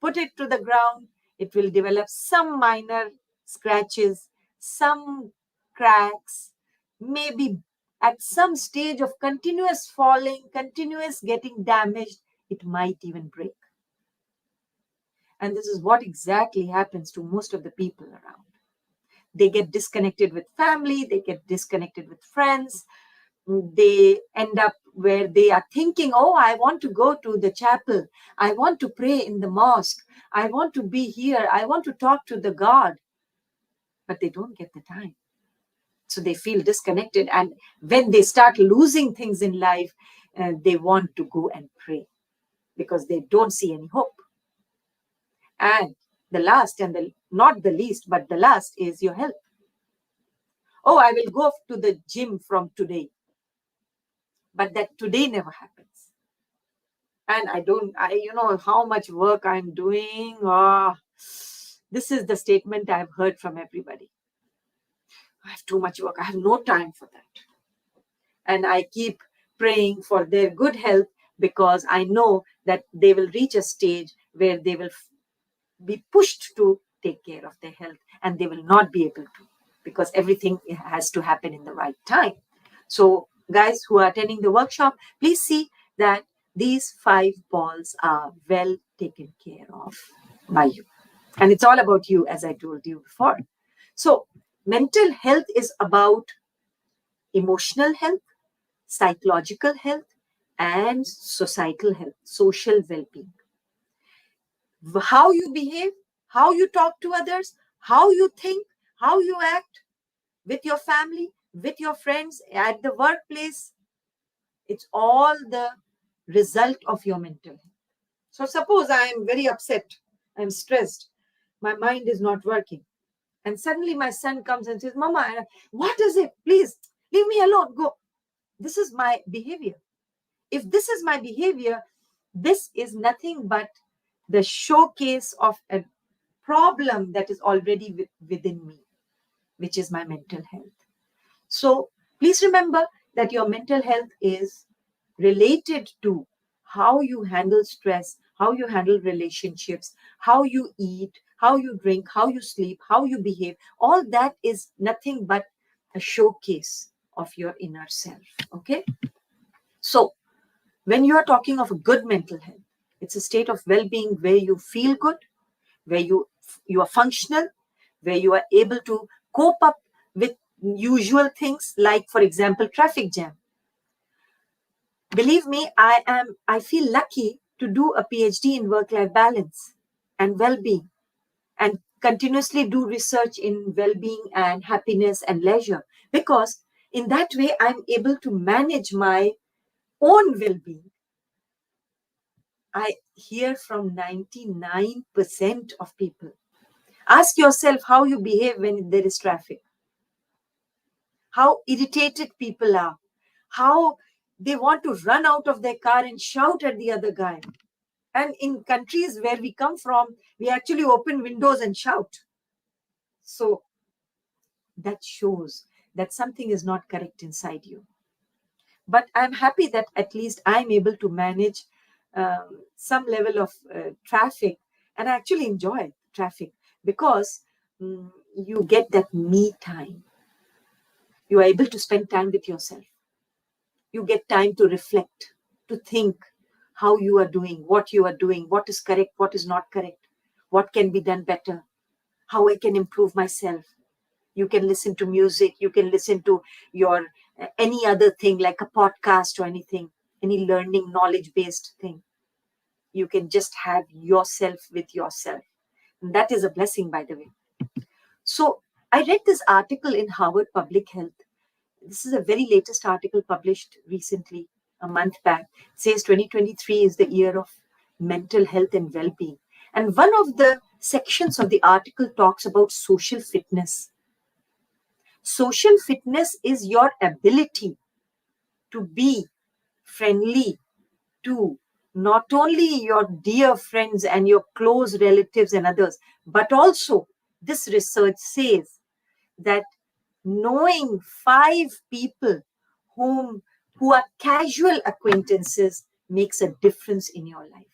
S2: put it to the ground, it will develop some minor scratches, some cracks, maybe at some stage of continuous falling, continuous getting damaged, it might even break. And this is what exactly happens to most of the people around. They get disconnected with family, they get disconnected with friends, they end up where they are thinking, oh, I want to go to the chapel, I want to pray in the mosque, I want to be here, I want to talk to the God, but they don't get the time. So they feel disconnected, and when they start losing things in life, they want to go and pray because they don't see any hope. And the last, and not the least, but the last is your health. Oh, I will go to the gym from today. But that today never happens. And you know how much work I'm doing. This is the statement I've heard from everybody. I have too much work. I have no time for that. And I keep praying for their good health because I know that they will reach a stage where they will be pushed to take care of their health, and they will not be able to, because everything has to happen in the right time. So guys who are attending the workshop, please see that these 5 balls are well taken care of by you. And it's all about you, as I told you before. So mental health is about emotional health, psychological health, and societal health, social well-being. How you behave, how you talk to others, how you think, how you act with your family, with your friends, at the workplace, it's all the result of your mental health. So suppose I am very upset, I'm stressed, my mind is not working, and suddenly my son comes and says, Mama, what is it? Please leave me alone, go. This is my behavior. If this is my behavior, this is nothing but the showcase of a problem that is already within me, which is my mental health. So please remember that your mental health is related to how you handle stress, how you handle relationships, how you eat, how you drink, how you sleep, how you behave. All that is nothing but a showcase of your inner self. Okay? So when you are talking of a good mental health, it's a state of well-being where you feel good, where you are functional, where you are able to cope up with usual things like, for example, traffic jam. Believe me, I feel lucky to do a PhD in work-life balance and well-being, and continuously do research in well-being and happiness and leisure, because in that way I'm able to manage my own well-being. I hear from 99% of people. Ask yourself how you behave when there is traffic. How irritated people are. How they want to run out of their car and shout at the other guy. And in countries where we come from, we actually open windows and shout. So that shows that something is not correct inside you. But I'm happy that at least I'm able to manage some level of traffic, and I actually enjoy traffic because you get that me time. You are able to spend time with yourself. You get time to reflect, to think how you are doing, what is correct, what is not correct, what can be done better, how I can improve myself. You can listen to music, you can listen to your any other thing like a podcast or anything, any learning, knowledge based thing. You can just have yourself with yourself. And that is a blessing, by the way. So I read this article in Harvard Public Health. This is a very latest article published recently, a month back. It says 2023 is the year of mental health and well-being. And one of the sections of the article talks about social fitness. Social fitness is your ability to be friendly to not only your dear friends and your close relatives and others, but also this research says that knowing 5 people who are casual acquaintances makes a difference in your life.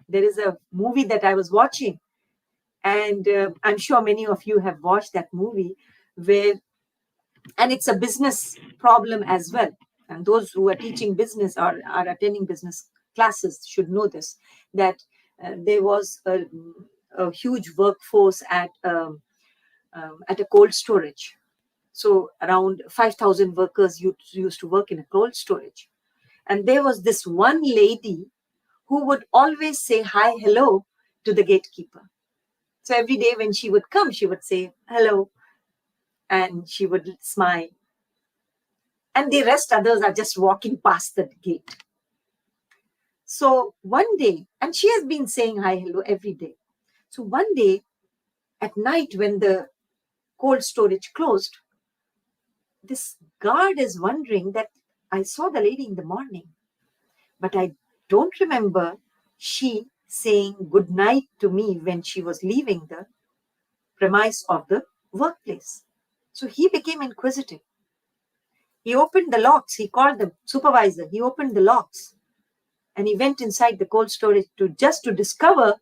S2: There is a movie that I was watching, and I'm sure many of you have watched that movie, and it's a business problem as well. And those who are teaching business or are attending business classes should know this, that there was a huge workforce at a cold storage. So around 5,000 workers used to work in a cold storage. And there was this one lady who would always say hi, hello to the gatekeeper. So every day when she would come, she would say hello and she would smile. And the rest others are just walking past the gate. So one day, and she has been saying hi, hello every day. So one day at night when the cold storage closed, this guard is wondering that I saw the lady in the morning, but I don't remember she saying good night to me when she was leaving the premise of the workplace. So he became inquisitive. He opened the locks. He called the supervisor. He opened the locks and he went inside the cold storage to discover,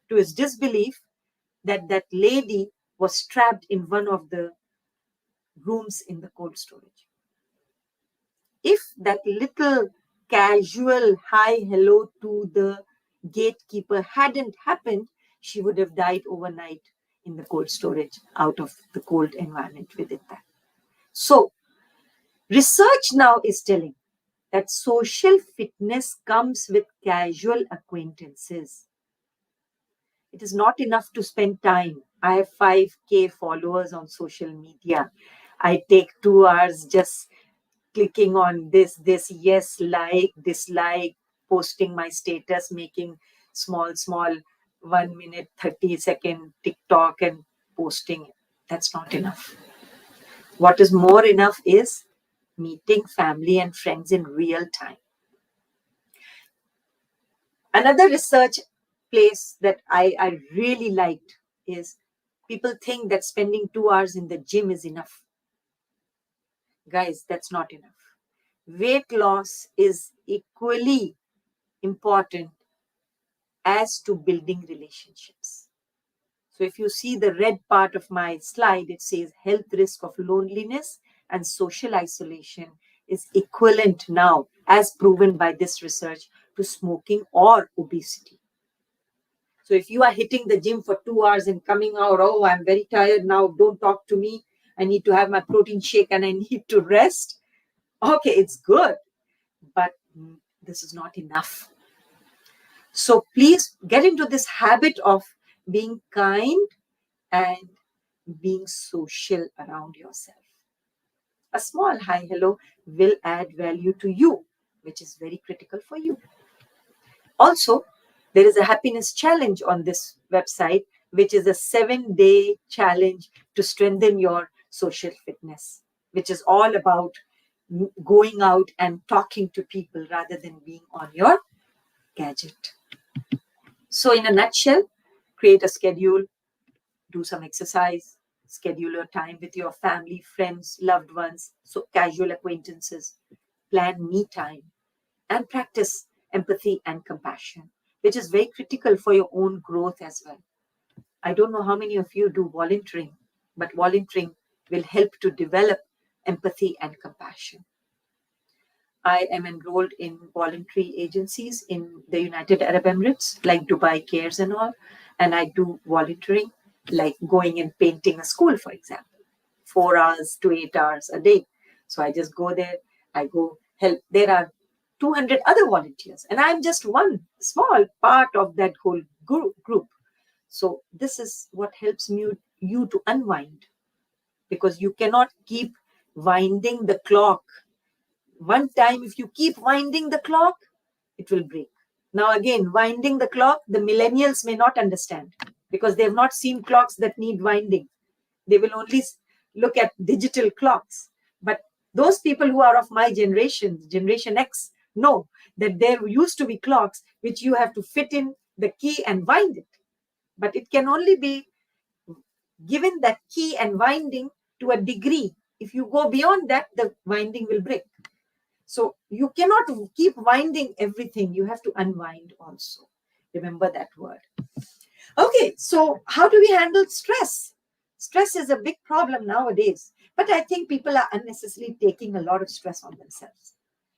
S2: to his disbelief, that that lady was trapped in one of the rooms in the cold storage. If that little casual hi, hello to the gatekeeper hadn't happened, she would have died overnight in the cold storage out of the cold environment within that. So, research now is telling that social fitness comes with casual acquaintances. It is not enough to spend time. I have 5K followers on social media. I take 2 hours just clicking on this, yes, like, dislike, posting my status, making small 1 minute, 30-second TikTok and posting it. That's not enough. What is more enough is meeting family and friends in real time. Another research place that I really liked is people think that spending 2 hours in the gym is enough. Guys, that's not enough. Weight loss is equally important as to building relationships. So if you see the red part of my slide, it says health risk of loneliness and social isolation is equivalent now, as proven by this research, to smoking or obesity. So if you are hitting the gym for 2 hours and coming out, oh, I'm very tired now, don't talk to me, I need to have my protein shake and I need to rest. Okay, it's good, but this is not enough. So please get into this habit of being kind and being social around yourself. A small hi, hello will add value to you, which is very critical for you. Also, there is a happiness challenge on this website, which is a 7-day challenge to strengthen your social fitness, which is all about going out and talking to people rather than being on your gadget. So in a nutshell, create a schedule, do some exercise, schedule your time with your family, friends, loved ones, so casual acquaintances, plan me time, and practice empathy and compassion, which is very critical for your own growth as well. I don't know how many of you do volunteering, but volunteering will help to develop empathy and compassion. I am enrolled in voluntary agencies in the United Arab Emirates, like Dubai Cares and all. And I do volunteering, like going and painting a school, for example, 4 hours to 8 hours a day. So I just go there, I go help. There are 200 other volunteers, and I'm just one small part of that whole group. So this is what helps you to unwind, because you cannot keep winding the clock. One time, if you keep winding the clock, it will break. Now, again, winding the clock, the millennials may not understand because they have not seen clocks that need winding. They will only look at digital clocks. But those people who are of my generation, Generation X, know that there used to be clocks which you have to fit in the key and wind it. But it can only be given that key and winding to a degree. If you go beyond that, the winding will break. So you cannot keep winding everything. You have to unwind also. Remember that word. Okay, so how do we handle stress? Stress is a big problem nowadays. But I think people are unnecessarily taking a lot of stress on themselves.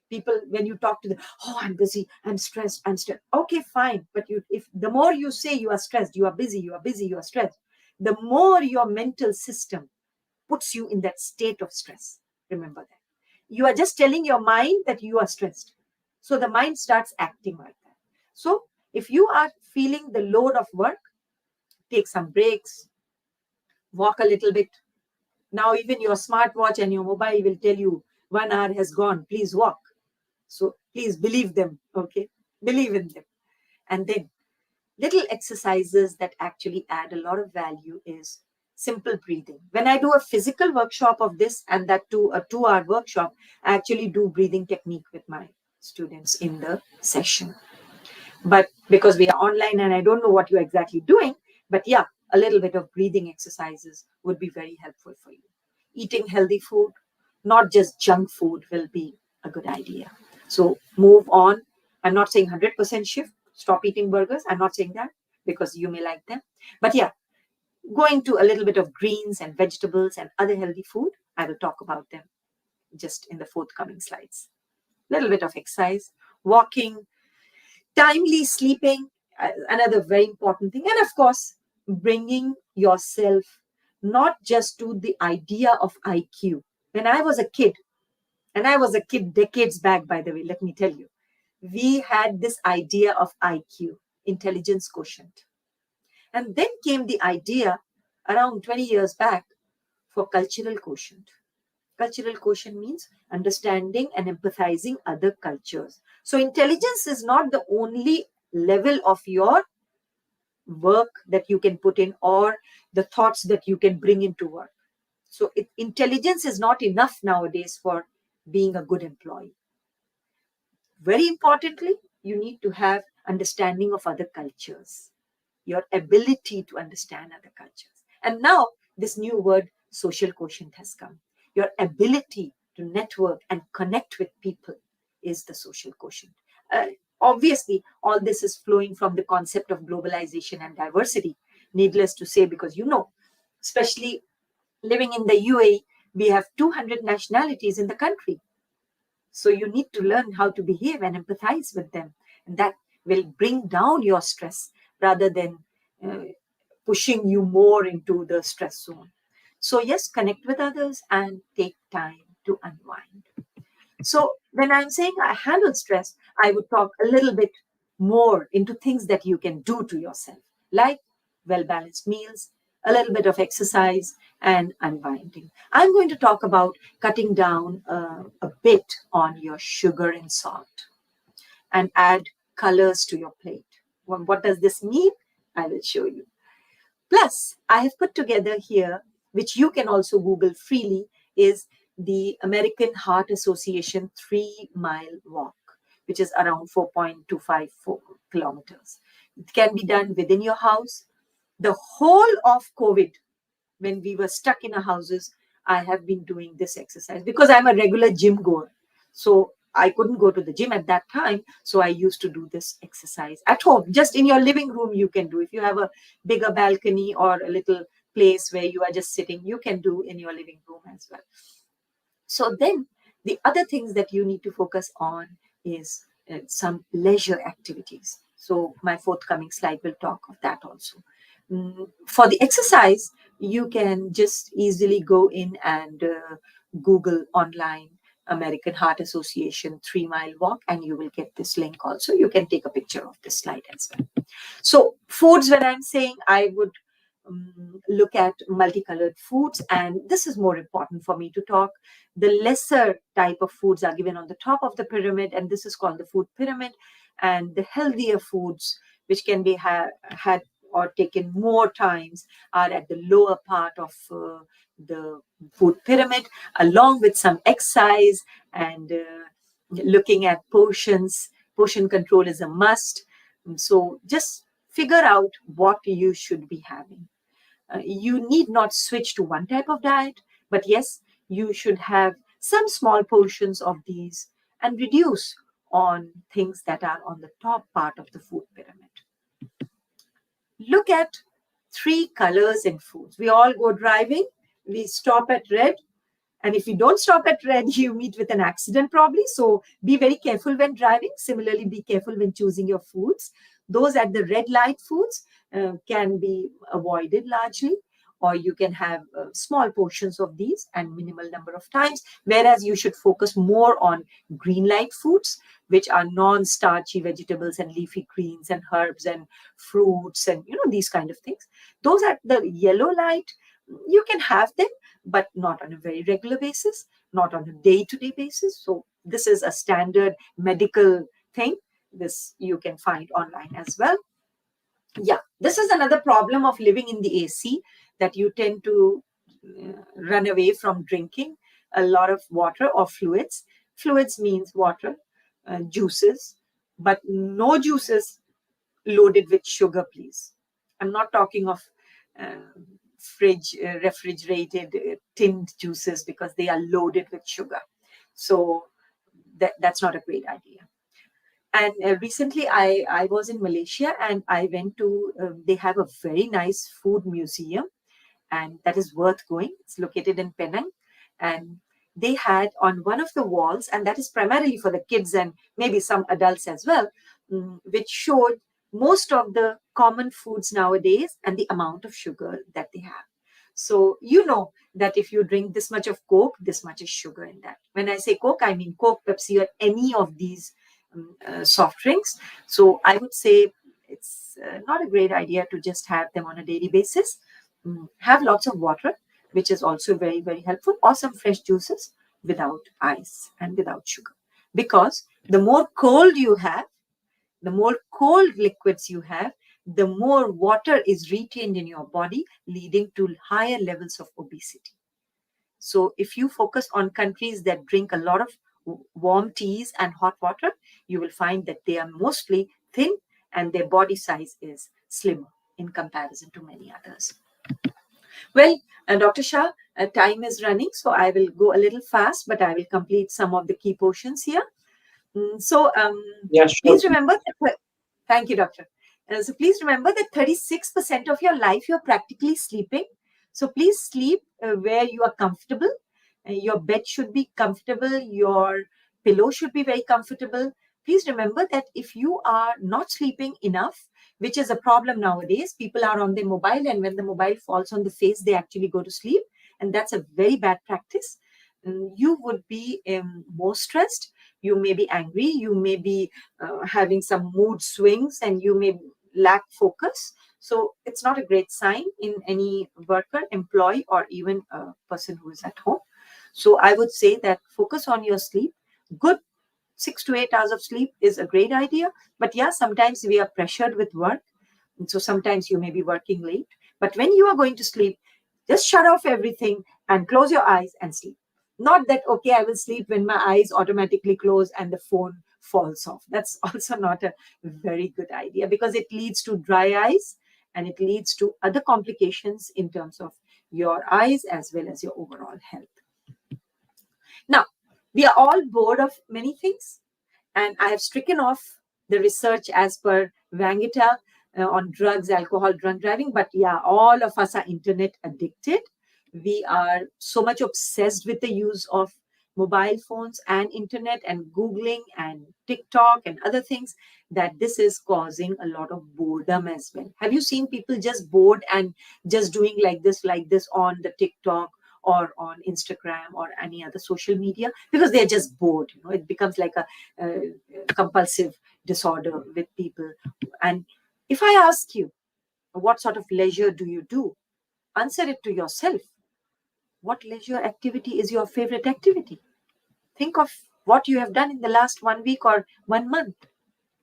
S2: People, when you talk to them, oh, I'm busy, I'm stressed, I'm stressed. Okay, fine. But if the more you say you are stressed, you are busy, you are busy, you are stressed, the more your mental system puts you in that state of stress. Remember that. You are just telling your mind that you are stressed. So the mind starts acting like that. So if you are feeling the load of work, take some breaks, walk a little bit. Now even your smartwatch and your mobile will tell you 1 hour has gone, please walk. So please believe them, okay? Believe in them. And then little exercises that actually add a lot of value is simple breathing. When I do a physical workshop of this, and that too a 2-hour workshop, I actually do breathing technique with my students in the session. But because we are online and I don't know what you're exactly doing, but yeah, a little bit of breathing exercises would be very helpful for you. Eating healthy food, not just junk food, will be a good idea. So move on. I'm not saying 100% shift, stop eating burgers. I'm not saying that because you may like them. But yeah, going to a little bit of greens and vegetables and other healthy food. I will talk about them just in the forthcoming slides. Little bit of exercise, walking, timely sleeping, another very important thing. And of course, bringing yourself not just to the idea of IQ. When I was a kid, and I was a kid decades back, by the way, let me tell you, we had this idea of IQ, intelligence quotient. And then came the idea around 20 years back for cultural quotient. Cultural quotient means understanding and empathizing other cultures. So intelligence is not the only level of your work that you can put in or the thoughts that you can bring into work. So intelligence is not enough nowadays for being a good employee. Very importantly, you need to have understanding of other cultures, your ability to understand other cultures. And now this new word, social quotient, has come. Your ability to network and connect with people is the social quotient. Obviously, all this is flowing from the concept of globalization and diversity, needless to say, because especially living in the UAE, we have 200 nationalities in the country. So you need to learn how to behave and empathize with them. And that will bring down your stress rather than pushing you more into the stress zone. So yes, connect with others and take time to unwind. So when I'm saying I handle stress, I would talk a little bit more into things that you can do to yourself, like well-balanced meals, a little bit of exercise, and unwinding. I'm going to talk about cutting down a bit on your sugar and salt and add colors to your plate. Well, what does this mean? I will show you. Plus, I have put together here, which you can also Google freely, is the American Heart Association 3-mile walk, which is around 4.254 kilometers. It can be done within your house. The whole of COVID, when we were stuck in our houses, I have been doing this exercise because I'm a regular gym goer. So I couldn't go to the gym at that time. So I used to do this exercise at home, just in your living room. You can do, if you have a bigger balcony or a little place where you are just sitting, you can do in your living room as well. So then the other things that you need to focus on is some leisure activities. So my forthcoming slide will talk of that also. For the exercise, you can just easily go in and Google online American Heart Association 3-mile walk, and you will get this link also. You can take a picture of this slide as well. So foods, when I'm saying, I would look at multicolored foods, and this is more important for me to talk. The lesser type of foods are given on the top of the pyramid, and this is called the food pyramid. And the healthier foods, which can be had or taken more times, are at the lower part of the food pyramid, along with some exercise and looking at portions. Portion control is a must. So just figure out what you should be having. You need not switch to one type of diet, but yes, you should have some small portions of these and reduce on things that are on the top part of the food pyramid. Look at 3 colors in foods. We all go driving, we stop at red, and if you don't stop at red, you meet with an accident probably. So be very careful when driving. Similarly, be careful when choosing your foods. Those at the red light foods can be avoided largely, or you can have small portions of these and minimal number of times, whereas you should focus more on green light foods, which are non-starchy vegetables and leafy greens and herbs and fruits and these kind of things. Those at the yellow light, you can have them, but not on a very regular basis, not on a day-to-day basis. So this is a standard medical thing. This you can find online as well. Yeah, this is another problem of living in the AC, that you tend to run away from drinking a lot of water or fluids. Fluids means water, juices, but no juices loaded with sugar, please. I'm not talking of refrigerated tinned juices, because they are loaded with sugar. So that's not a great idea. And recently I was in Malaysia, and I went to, they have a very nice food museum, and that is worth going. It's located in Penang. And they had on one of the walls, and that is primarily for the kids and maybe some adults as well, which showed most of the common foods nowadays and the amount of sugar that they have. So you know that if you drink this much of Coke, this much is sugar in that. When I say Coke, I mean Coke, Pepsi, or any of these soft drinks. So I would say it's not a great idea to just have them on a daily basis. Have lots of water, which is also very, very helpful, or some fresh juices without ice and without sugar. Because the more cold you have, the more cold liquids you have, the more water is retained in your body, leading to higher levels of obesity. So if you focus on countries that drink a lot of warm teas and hot water, you will find that they are mostly thin and their body size is slimmer in comparison to many others. Well, Dr. Shah, time is running, so I will go a little fast, but I will complete some of the key portions here.
S1: Yeah, sure.
S2: Please remember that, thank you, doctor. So please remember that 36% of your life you're practically sleeping. So please sleep where you are comfortable. Your bed should be comfortable. Your pillow should be very comfortable. Please remember that if you are not sleeping enough, which is a problem nowadays, people are on their mobile, and when the mobile falls on the face, they actually go to sleep. And that's a very bad practice. You would be more stressed. You may be angry. You may be having some mood swings, and you may lack focus. So it's not a great sign in any worker, employee, or even a person who is at home. So I would say that focus on your sleep. Good 6 to 8 hours of sleep is a great idea. But yeah, sometimes we are pressured with work. And so sometimes you may be working late. But when you are going to sleep, just shut off everything and close your eyes and sleep. Not that, okay, I will sleep when my eyes automatically close and the phone falls off. That's also not a very good idea, because it leads to dry eyes and it leads to other complications in terms of your eyes as well as your overall health. Now, we are all bored of many things, and I have stricken off the research as per Wangita on drugs, alcohol, drunk driving. But yeah, all of us are internet addicted. We are so much obsessed with the use of mobile phones and internet and Googling and TikTok and other things, that this is causing a lot of boredom as well. Have you seen people just bored and just doing like this on the TikTok or on Instagram or any other social media? Because they're just bored. It becomes like a compulsive disorder with people. And if I ask you, what sort of leisure do you do? Answer it to yourself. What leisure activity is your favorite activity? Think of what you have done in the last 1 week or 1 month.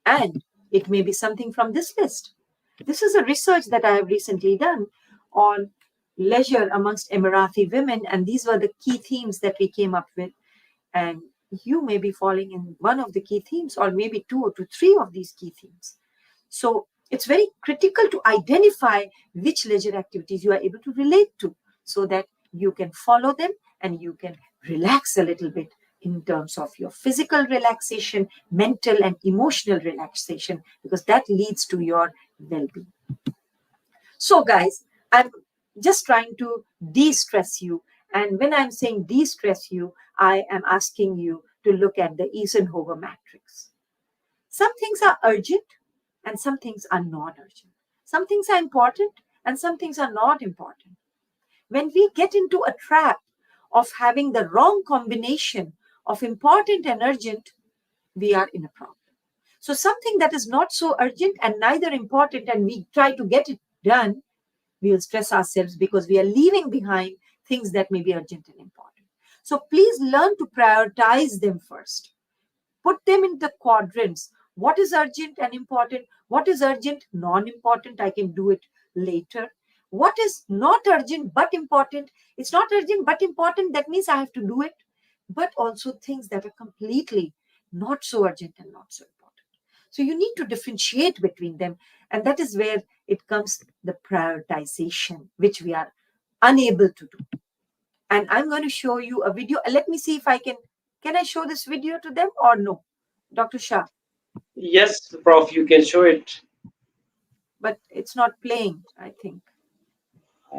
S2: And it may be something from this list. This is a research that I have recently done on leisure amongst Emirati women. And these were the key themes that we came up with. And you may be falling in one of the key themes, or maybe 2 or 3 of these key themes. So it's very critical to identify which leisure activities you are able to relate to, so that you can follow them and you can relax a little bit in terms of your physical relaxation, mental and emotional relaxation, because that leads to your well-being. So guys, I'm just trying to de-stress you. And when I'm saying de-stress you, I am asking you to look at the Eisenhower matrix. Some things are urgent and some things are non-urgent. Some things are important and some things are not important. When we get into a trap of having the wrong combination of important and urgent, we are in a problem. So something that is not so urgent and neither important, and we try to get it done, we will stress ourselves because we are leaving behind things that may be urgent and important. So please learn to prioritize them first. Put them in the quadrants. What is urgent and important? What is urgent, non-important? I can do it later. What is not urgent but important? It's not urgent but important. That means I have to do it. But also things that are completely not so urgent and not so important. So you need to differentiate between them. And that is where it comes the prioritization, which we are unable to do. And I'm going to show you a video. Let me see if I can I show this video to them or no? Dr. Shah.
S1: Yes, Prof, you can show it.
S2: But it's not playing, I think,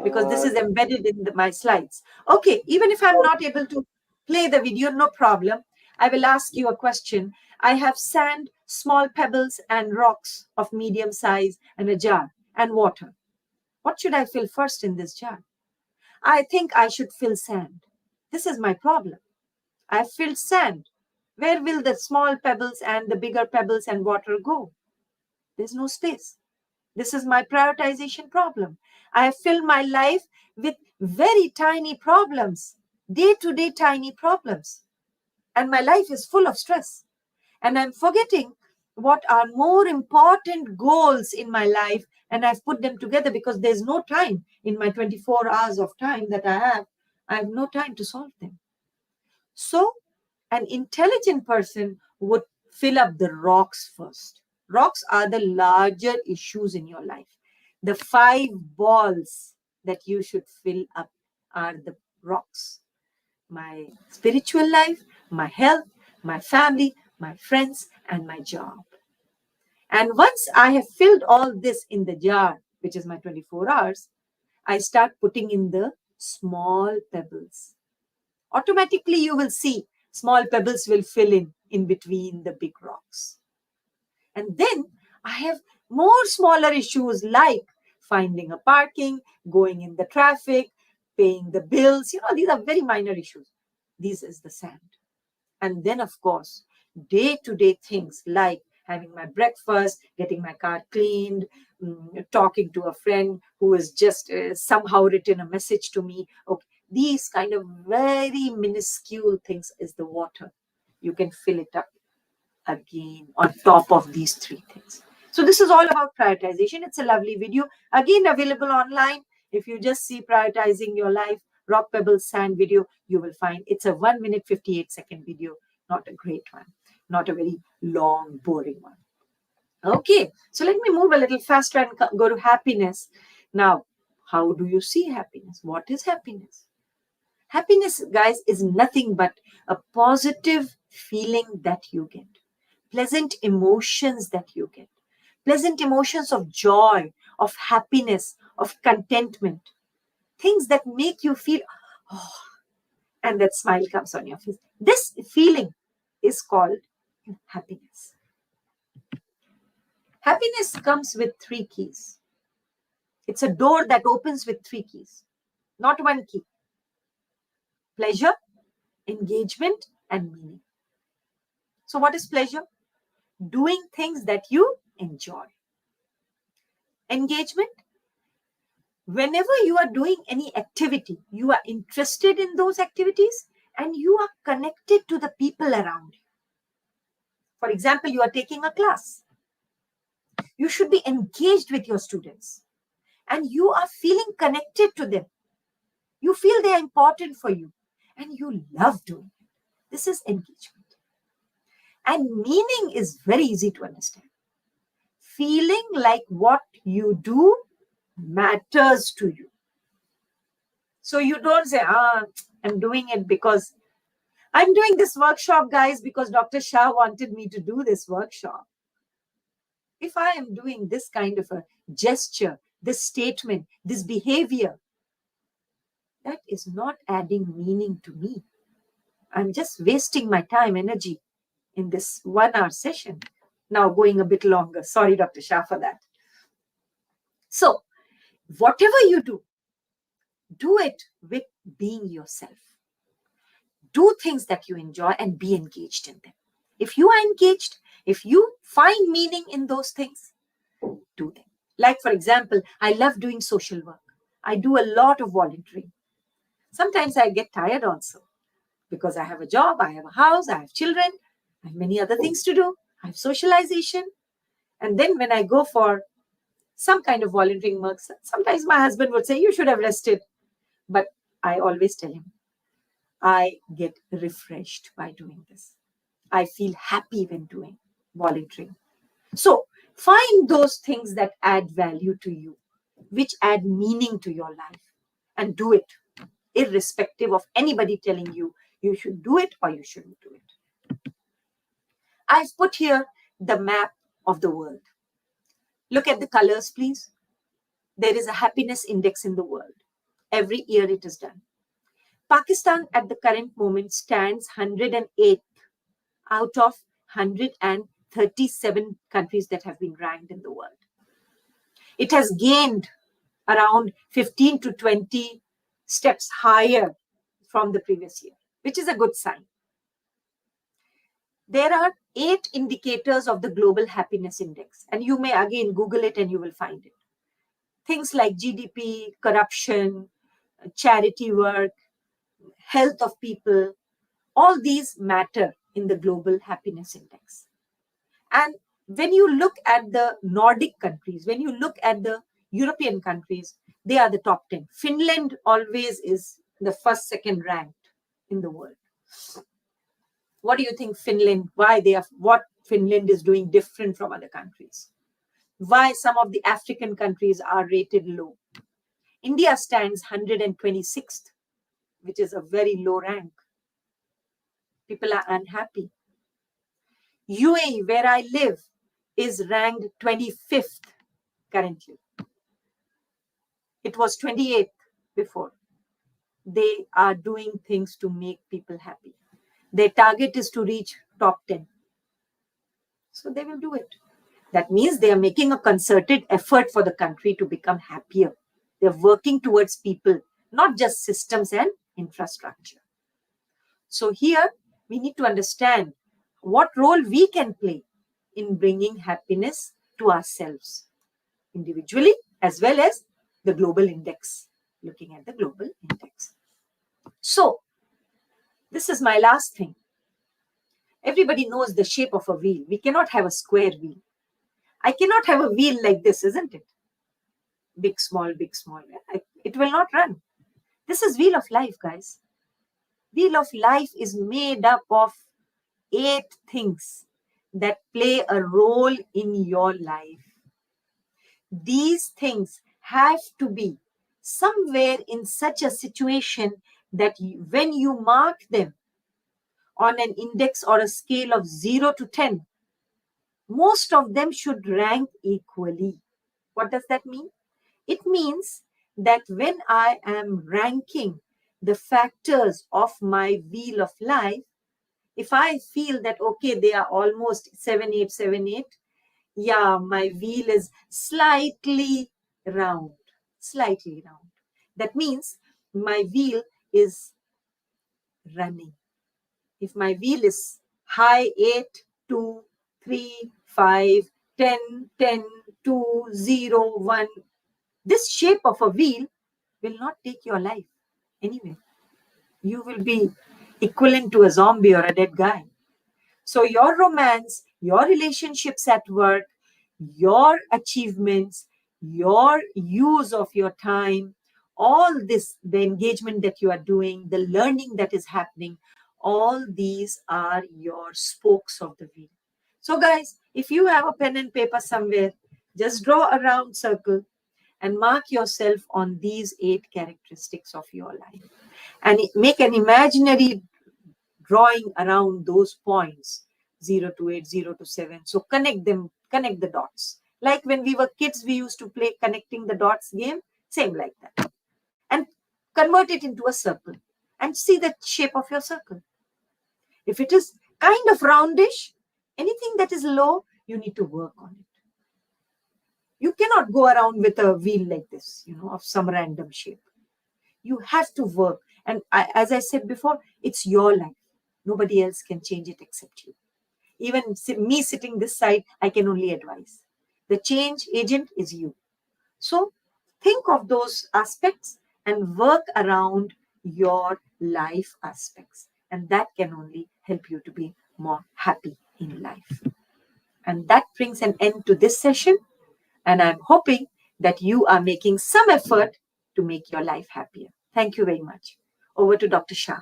S2: because this
S1: Uh,
S2: is embedded in my slides. Okay, even if I'm not able to play the video, no problem. I will ask you a question. I have sand, small pebbles, and rocks of medium size, and a jar, and water. What should I fill first in this jar? I think I should fill sand. This is my problem. I filled sand. Where will the small pebbles and the bigger pebbles and water go? There's no space. This is my prioritization problem. I have filled my life with very tiny problems, day-to-day tiny problems. And my life is full of stress. And I'm forgetting what are more important goals in my life. And I've put them together because there's no time in my 24 hours of time that I have. I have no time to solve them. So an intelligent person would fill up the rocks first. Rocks are the larger issues in your life. The 5 balls that you should fill up are the rocks. My spiritual life, my health, my family, my friends, and my job. And once I have filled all this in the jar, which is my 24 hours, I start putting in the small pebbles. Automatically, you will see small pebbles will fill in between the big rocks. And then I have more smaller issues like finding a parking, going in the traffic, paying the bills. These are very minor issues. This is the sand. And then, of course, day-to-day things like having my breakfast, getting my car cleaned, talking to a friend who has just somehow written a message to me. Okay, these kind of very minuscule things is the water. You can fill it up again on top of these 3 things. So this is all about prioritization. It's a lovely video, again available online. If you just see prioritizing your life, rock, pebble, sand video, you will find it's a 1 minute 58-second video. Not a great one, not a very long, boring one. Okay, so let me move a little faster and go to happiness. Now, how do you see happiness? What is happiness? Happiness, guys, is nothing but a positive feeling that you get, pleasant emotions that you get, pleasant emotions of joy, of happiness, of contentment, things that make you feel, oh, and that smile comes on your face. This feeling is called happiness. Happiness comes with 3 keys. It's a door that opens with 3 keys, not 1 key. Pleasure, engagement, and meaning. So what is pleasure? Doing things that you enjoy. Engagement, whenever you are doing any activity, you are interested in those activities and you are connected to the people around you. For example, you are taking a class. You should be engaged with your students and you are feeling connected to them. You feel they are important for you and you love doing it. This is engagement. And meaning is very easy to understand. Feeling like what you do matters to you. So you don't say, I'm doing it because I'm doing this workshop, guys, because Dr. Shah wanted me to do this workshop. If I am doing this kind of a gesture, this statement, this behavior, that is not adding meaning to me. I'm just wasting my time, energy in this 1 hour session. Now going a bit longer. Sorry, Dr. Shah, for that. So whatever you do it with being yourself. Do things that you enjoy and be engaged in them. If you are engaged, if you find meaning in those things, do them. Like, for example, I love doing social work. I do a lot of volunteering. Sometimes I get tired also because I have a job, I have a house, I have children, I have many other things to do. I have socialization. And then when I go for some kind of volunteering work, sometimes my husband would say, you should have rested. But I always tell him, I get refreshed by doing this. I feel happy when doing volunteering. So find those things that add value to you, which add meaning to your life, and do it, irrespective of anybody telling you you should do it or you shouldn't do it. I've put here the map of the world. Look at the colors, please. There is a happiness index in the world. Every year it is done. Pakistan at the current moment stands 108th out of 137 countries that have been ranked in the world. It has gained around 15 to 20 steps higher from the previous year, which is a good sign. There are 8 indicators of the Global Happiness Index, and you may again Google it and you will find it. Things like GDP, corruption, charity work, health of people, all these matter in the Global Happiness Index. And when you look at the Nordic countries, when you look at the European countries, they are the top 10. Finland always is the first, second ranked in the world. What do you think Finland, what Finland is doing different from other countries? Why some of the African countries are rated low? India stands 126th, which is a very low rank. People are unhappy. UAE, where I live, is ranked 25th currently. It was 28th before. They are doing things to make people happy. Their target is to reach top 10. So they will do it. That means they are making a concerted effort for the country to become happier. They're working towards people, not just systems and infrastructure. So here we need to understand what role we can play in bringing happiness to ourselves, individually as well as the global index, looking at the global index. So this is my last thing. Everybody knows the shape of a wheel. We cannot have a square wheel. I cannot have a wheel like this, isn't it? Big, small, big, small. It will not run. This is wheel of life, guys. Wheel of life is made up of 8 things that play a role in your life. These things have to be somewhere in such a situation that when you mark them on an index or a scale of 0 to 10, most of them should rank equally. What does that mean? It means that when I am ranking the factors of my wheel of life, if I feel that, okay, they are almost 7, 8, 7, 8, yeah, my wheel is round, slightly round. That means my wheel is running. If my wheel is high 8, 2, 3, 5, 10, 10, 2, 0, 1, this shape of a wheel will not take your life anywhere. You will be equivalent to a zombie or a dead guy. So, your romance, your relationships at work, your achievements, your use of your time, all this, the engagement that you are doing, the learning that is happening, all these are your spokes of the wheel. So, guys, if you have a pen and paper somewhere, just draw a round circle and mark yourself on these 8 characteristics of your life and make an imaginary drawing around those points, 0 to 8, 0 to 7. So connect them, connect the dots. Like when we were kids, we used to play connecting the dots game, same like that. And convert it into a circle and see the shape of your circle. If it is kind of roundish, anything that is low, you need to work on it. You cannot go around with a wheel like this, of some random shape. You have to work. And as I said before, it's your life. Nobody else can change it except you. Even me sitting this side, I can only advise. The change agent is you. So think of those aspects and work around your life aspects. And that can only help you to be more happy in life. And that brings an end to this session. And I'm hoping that you are making some effort to make your life happier. Thank you very much. Over to Dr. Shah.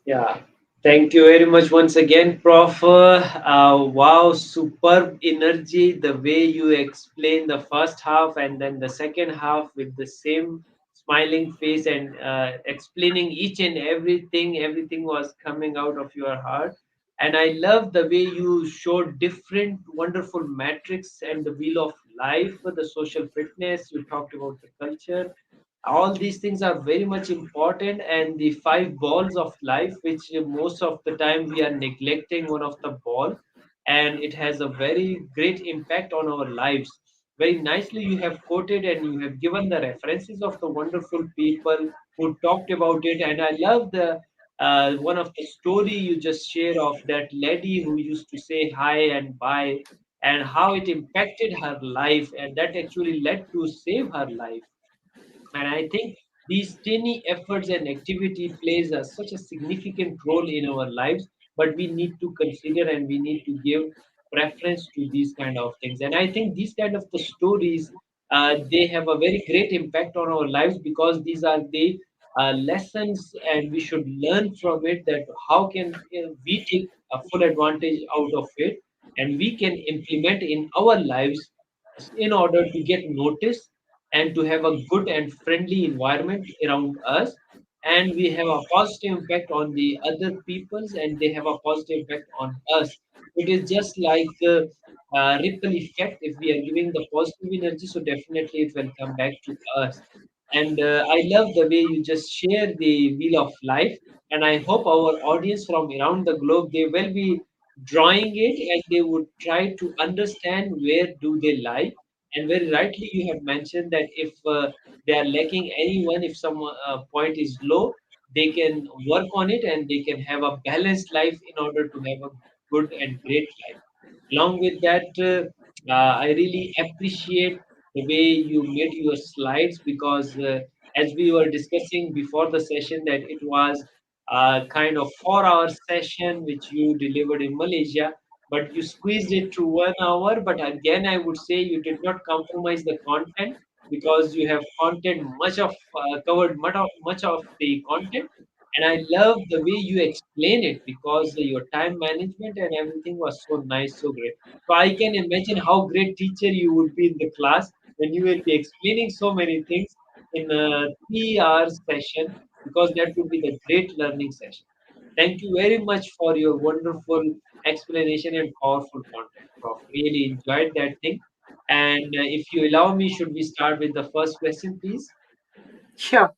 S1: Yeah, thank you very much once again, Prof. Wow, superb energy. The way you explain the first half and then the second half with the same smiling face and explaining each and everything, everything was coming out of your heart. And I love the way you showed different wonderful metrics and the wheel of life, the social fitness. You talked about the culture, all these things are very much important, and the five balls of life, which most of the time we are neglecting one of the ball, and it has a very great impact on our lives. Very nicely you have quoted and you have given the references of the wonderful people who talked about it. And I love the one of the story you just shared of that lady who used to say hi and bye, and how it impacted her life, and that actually led to save her life. And I think these tiny efforts and activity plays such a significant role in our lives, but we need to consider and we need to give preference to these kind of things. And I think these kind of the stories, they have a very great impact on our lives, because these are the lessons and we should learn from it, that how can we take a full advantage out of it, and we can implement in our lives in order to get noticed and to have a good and friendly environment around us, and we have a positive impact on the other peoples and they have a positive impact on us. It is just like a ripple effect. If we are giving the positive energy, so definitely it will come back to us. And I love the way you just share the wheel of life, and I hope our audience from around the globe, they will be drawing it and they would try to understand where do they lie. And very rightly, you have mentioned that if they are lacking anyone, if some point is low, they can work on it and they can have a balanced life in order to have a good and great life. Along with that, I really appreciate the way you made your slides, because as we were discussing before the session, that it was a kind of 4 hour session which you delivered in Malaysia, but you squeezed it to 1 hour. But again, I would say you did not compromise the content, because you have content much of covered much of the content, and I love the way you explain it, because your time management and everything was so nice, so great. So I can imagine how great teacher you would be in the class when you will be explaining so many things in a 3 hours session, because that would be the great learning session. Thank you very much for your wonderful explanation and powerful content, Prof. Really enjoyed that thing. And if you allow me, should we start with the first question, please?
S2: Sure.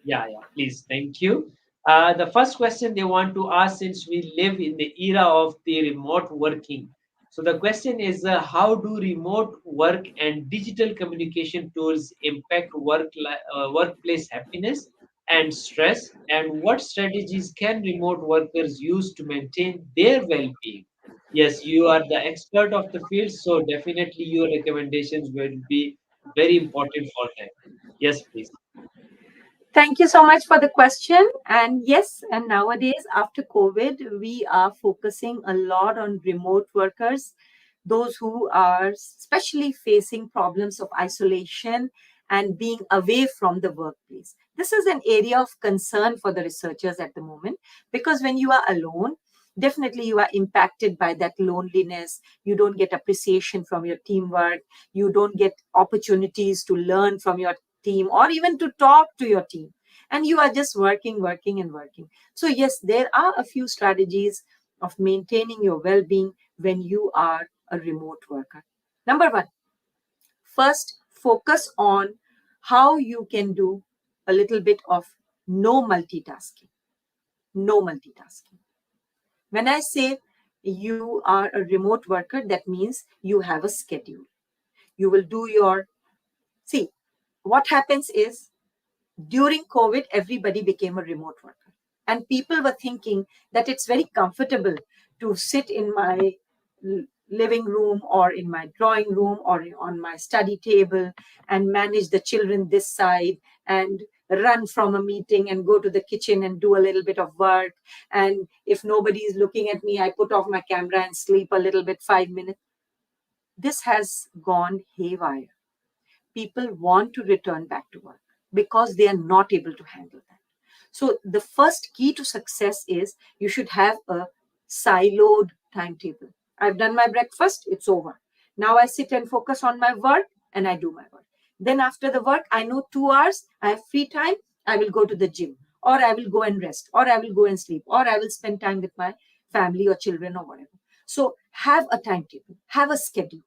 S1: Yeah, yeah, please. Thank you. The first question they want to ask, since we live in the era of the remote working. So the question is, how do remote work and digital communication tools impact workplace happiness and stress? And what strategies can remote workers use to maintain their well-being? Yes, you are the expert of the field, so definitely your recommendations will be very important for them. Yes, please.
S2: Thank you so much for the question. And yes, and nowadays, after COVID, we are focusing a lot on remote workers, those who are especially facing problems of isolation and being away from the workplace. This is an area of concern for the researchers at the moment because when you are alone, definitely you are impacted by that loneliness. You don't get appreciation from your teamwork. You don't get opportunities to learn from your team or even to talk to your team, and you are just working, working, and working. So yes, there are a few strategies of maintaining your well-being when you are a remote worker. Number one, first focus on how you can do a little bit of no multitasking. No multitasking. When I say you are a remote worker, that means you have a schedule. You will do your, see, what happens is during COVID, everybody became a remote worker. And people were thinking that it's very comfortable to sit in my living room or in my drawing room or on my study table and manage the children this side and run from a meeting and go to the kitchen and do a little bit of work. And if nobody is looking at me, I put off my camera and sleep a little bit, 5 minutes. This has gone haywire. People want to return back to work because they are not able to handle that. So, the first key to success is you should have a siloed timetable. I've done my breakfast, it's over. Now I sit and focus on my work and I do my work. Then, after the work, I know 2 hours, I have free time, I will go to the gym, or I will go and rest, or I will go and sleep, or I will spend time with my family or children or whatever. So, have a timetable, have a schedule.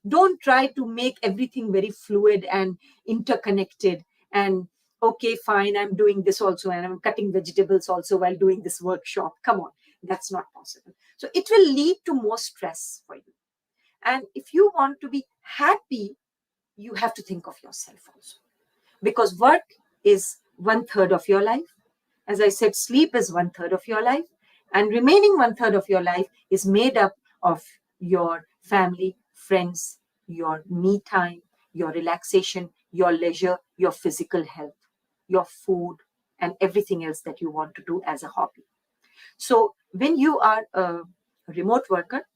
S2: Don't try to make everything very fluid and interconnected and okay, fine, I'm doing this also and I'm cutting vegetables also while doing this workshop. Come on, that's not possible. So it will lead to more stress for you. And if you want to be happy, you have to think of yourself also, because work is 1/3 of your life. As I said, sleep is 1/3 of your life, and remaining 1/3 of your life is made up of your family, friends, your me time, your relaxation, your leisure, your physical health, your food, and everything else that you want to do as a hobby. So, when you are a remote worker,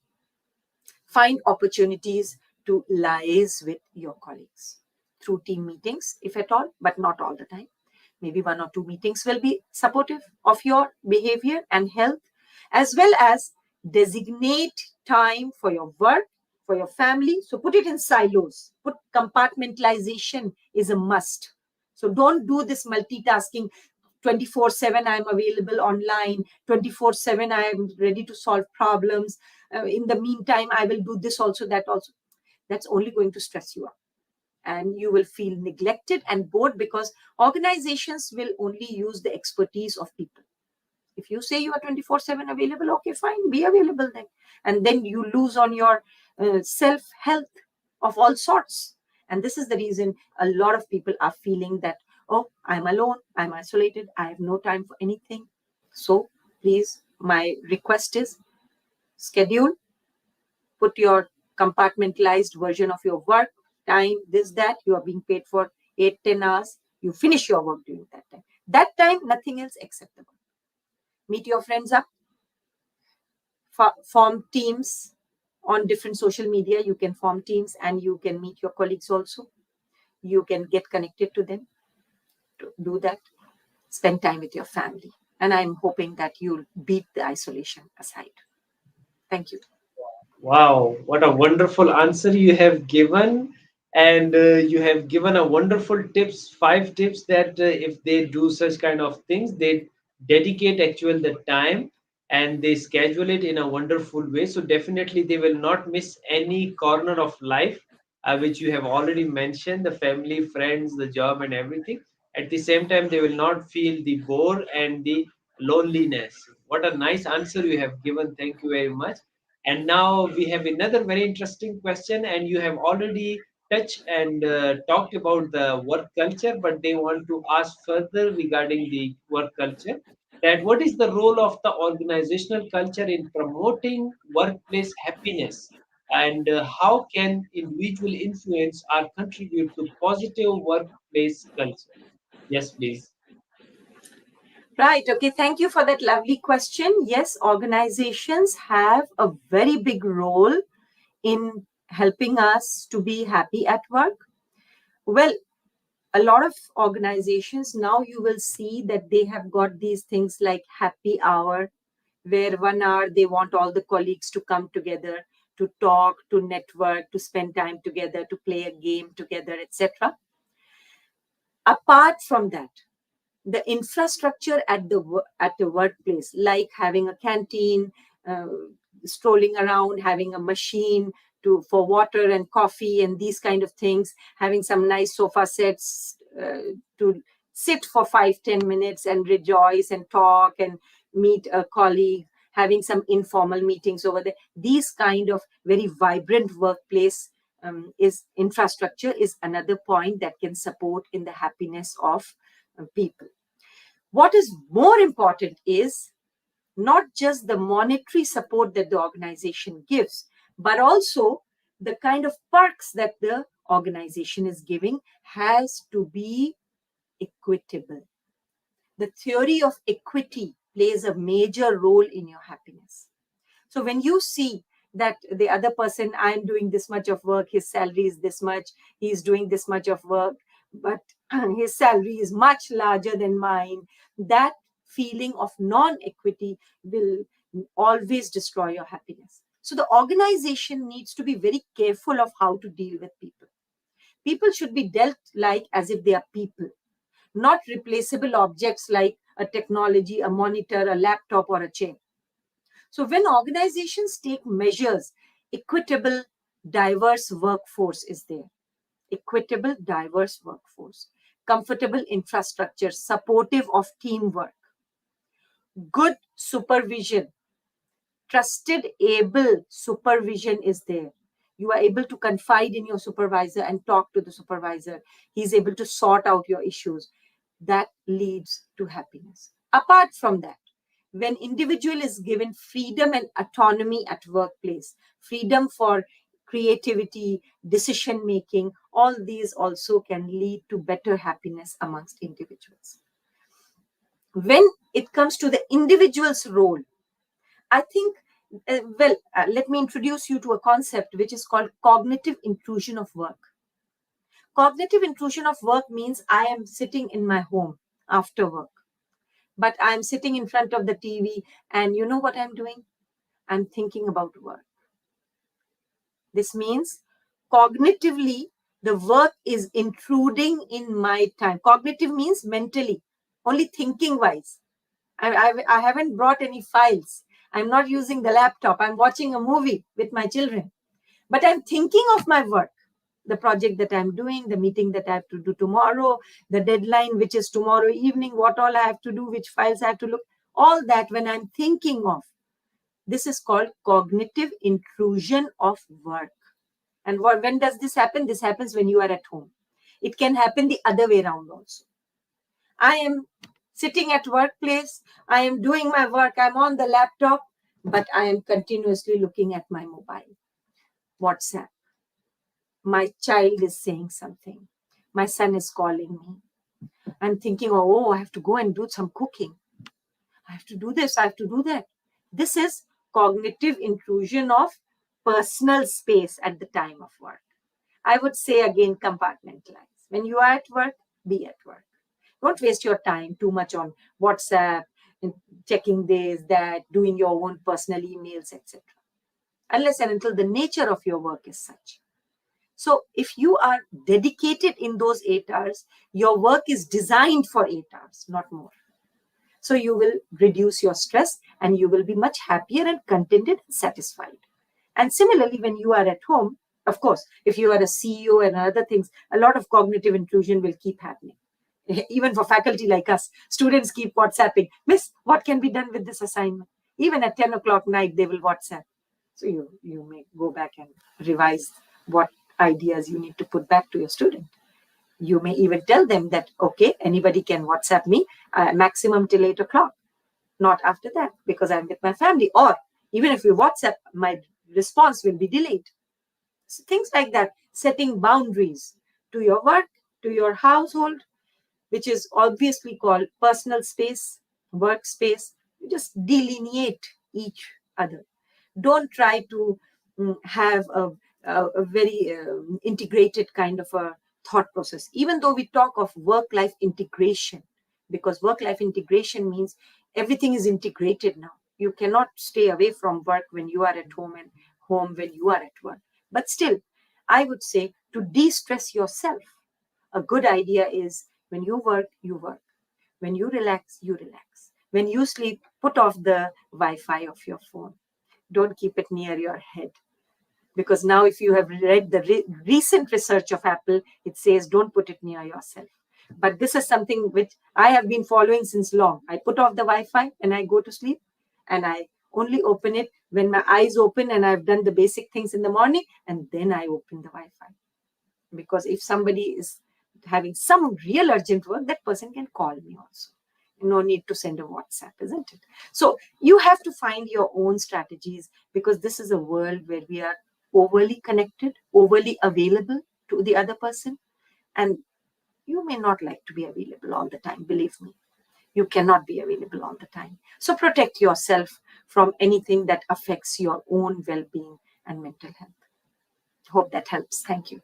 S2: find opportunities to liaise with your colleagues through team meetings, if at all, but not all the time. Maybe 1 or 2 meetings will be supportive of your behavior and health, as well as designate time for your work, for your family. So put it in silos. Put compartmentalization is a must. So don't do this multitasking. 24/7 I am available online, 24/7 I am ready to solve problems. In the meantime, I will do this also, that also. That's only going to stress you out, and you will feel neglected and bored because organizations will only use the expertise of people. If you say you are 24/7 available, okay, fine, be available then. And then you lose on your self health of all sorts. And this is the reason a lot of people are feeling that, oh, I'm alone, I'm isolated, I have no time for anything. So please, my request is schedule, put your compartmentalized version of your work time, this, that. You are being paid for 8-10 hours. You finish your work during that time, nothing else acceptable. Meet your friends up, form teams on different social media. You can form teams and you can meet your colleagues also. You can get connected to them to do that. Spend time with your family, and I'm hoping that you'll beat the isolation aside. Thank you.
S1: Wow, what a wonderful answer you have given. And you have given a wonderful tips, 5 tips that if they do such kind of things, dedicate actual the time and they schedule it in a wonderful way. So definitely they will not miss any corner of life, which you have already mentioned, the family, friends, the job and everything. At the same time, they will not feel the bore and the loneliness. What a nice answer you have given. Thank you very much. And now we have another very interesting question, and you have already touched and talked about the work culture, but they want to ask further regarding the work culture. That what is the role of the organizational culture in promoting workplace happiness, and how can individual influence or contribute to positive workplace culture? Yes, please.
S2: Right. Okay. Thank you for that lovely question. Yes, organizations have a very big role in helping us to be happy at work. Well, a lot of organizations now you will see that they have got these things like happy hour, where 1 hour they want all the colleagues to come together to talk, to network, to spend time together, to play a game together, etc. Apart from that, the infrastructure at the workplace, like having a canteen, uh, strolling around, having a machine to for water and coffee and these kind of things, having some nice sofa sets to sit for 5-10 minutes and rejoice and talk and meet a colleague, having some informal meetings over there. These kind of very vibrant workplace is infrastructure is another point that can support in the happiness of people. What is more important is not just the monetary support that the organization gives, but also the kind of perks that the organization is giving has to be equitable. The theory of equity plays a major role in your happiness. So when you see that the other person, I'm doing this much of work, his salary is this much, he's doing this much of work, but his salary is much larger than mine, that feeling of non-equity will always destroy your happiness. So the organization needs to be very careful of how to deal with people. People should be dealt like as if they are people, not replaceable objects like a technology, a monitor, a laptop, or a chair. So when organizations take measures, equitable, diverse workforce is there. Equitable, diverse workforce. Comfortable infrastructure, supportive of teamwork. Good supervision, trusted, able supervision is there. You are able to confide in your supervisor and talk to the supervisor. He's able to sort out your issues. That leads to happiness. Apart from that, when individual is given freedom and autonomy at workplace, freedom for creativity, decision making, all these also can lead to better happiness amongst individuals. When it comes to the individual's role, I think, let me introduce you to a concept which is called cognitive intrusion of work. Cognitive intrusion of work means I am sitting in my home after work, but I'm sitting in front of the TV, and you know what I'm doing? I'm thinking about work. This means cognitively, the work is intruding in my time. Cognitive means mentally, only thinking wise. I haven't brought any files. I'm not using the laptop. I'm watching a movie with my children. But I'm thinking of my work, the project that I'm doing, the meeting that I have to do tomorrow, the deadline, which is tomorrow evening, what all I have to do, which files I have to look, all that when I'm thinking of. This is called cognitive intrusion of work. And when does this happen? This happens when you are at home. It can happen the other way around also. I am sitting at workplace, I am doing my work, I'm on the laptop, but I am continuously looking at my mobile, WhatsApp. My child is saying something. My son is calling me. I'm thinking, oh, I have to go and do some cooking. I have to do this, I have to do that. This is cognitive intrusion of personal space at the time of work. I would say again, compartmentalize. When you are at work, be at work. Don't waste your time too much on WhatsApp, and checking this, that, doing your own personal emails, etc. Unless and until the nature of your work is such. So if you are dedicated in those 8 hours, your work is designed for 8 hours, not more. So you will reduce your stress and you will be much happier and contented and satisfied. And similarly, when you are at home, of course, if you are a CEO and other things, a lot of cognitive intrusion will keep happening. Even for faculty like us, students keep WhatsApping, Miss, what can be done with this assignment? Even at 10 o'clock night, they will WhatsApp. So you may go back and revise what ideas you need to put back to your student. You may even tell them that, okay, anybody can WhatsApp me maximum till 8 o'clock, not after that, because I'm with my family. Or even if you WhatsApp, my response will be delayed. So things like that, setting boundaries to your work, to your household, which is obviously called personal space, workspace. Just delineate each other. Don't try to have a very integrated kind of a thought process, even though we talk of work-life integration, because work-life integration means everything is integrated now. You cannot stay away from work when you are at home and home when you are at work. But still, I would say to de-stress yourself, a good idea is when you work, you work. When you relax, you relax. When you sleep, put off the Wi-Fi of your phone. Don't keep it near your head. Because now if you have read the recent research of Apple, it says don't put it near yourself. But this is something which I have been following since long. I put off the Wi-Fi and I go to sleep, and I only open it when my eyes open and I've done the basic things in the morning, and then I open the Wi-Fi. Because if somebody is having some real urgent work, that person can call me also. No need to send a WhatsApp, isn't it? So you have to find your own strategies, because this is a world where we are overly connected, overly available to the other person. And you may not like to be available all the time, believe me. You cannot be available all the time. So protect yourself from anything that affects your own well-being and mental health. Hope that helps. Thank you.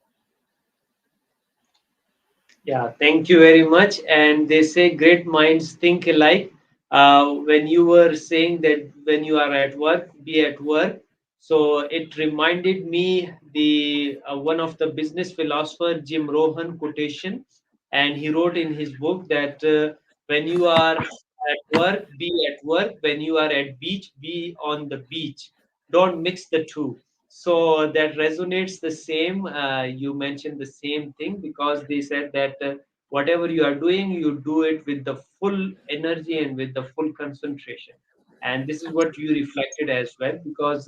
S1: Yeah, thank you very much. And they say great minds think alike. When you were saying that when you are at work, be at work. So it reminded me the one of the business philosopher Jim Rohn quotation, and he wrote in his book that when you are at work, be at work. When you are at beach, be on the beach. Don't mix the two. So that resonates the same. You mentioned the same thing because they said that whatever you are doing, you do it with the full energy and with the full concentration. And this is what you reflected as well, because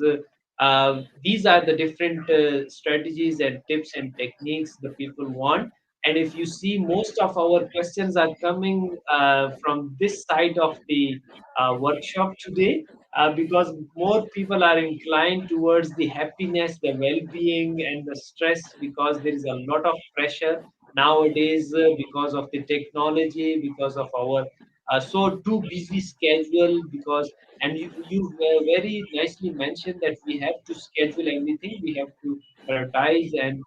S1: these are the different strategies and tips and techniques the people want. And if you see, most of our questions are coming from this side of the workshop today, because more people are inclined towards the happiness, the well-being, and the stress, because there is a lot of pressure nowadays because of the technology, because of our so too busy schedule. Because and you very nicely mentioned that we have to schedule everything, we have to prioritize, and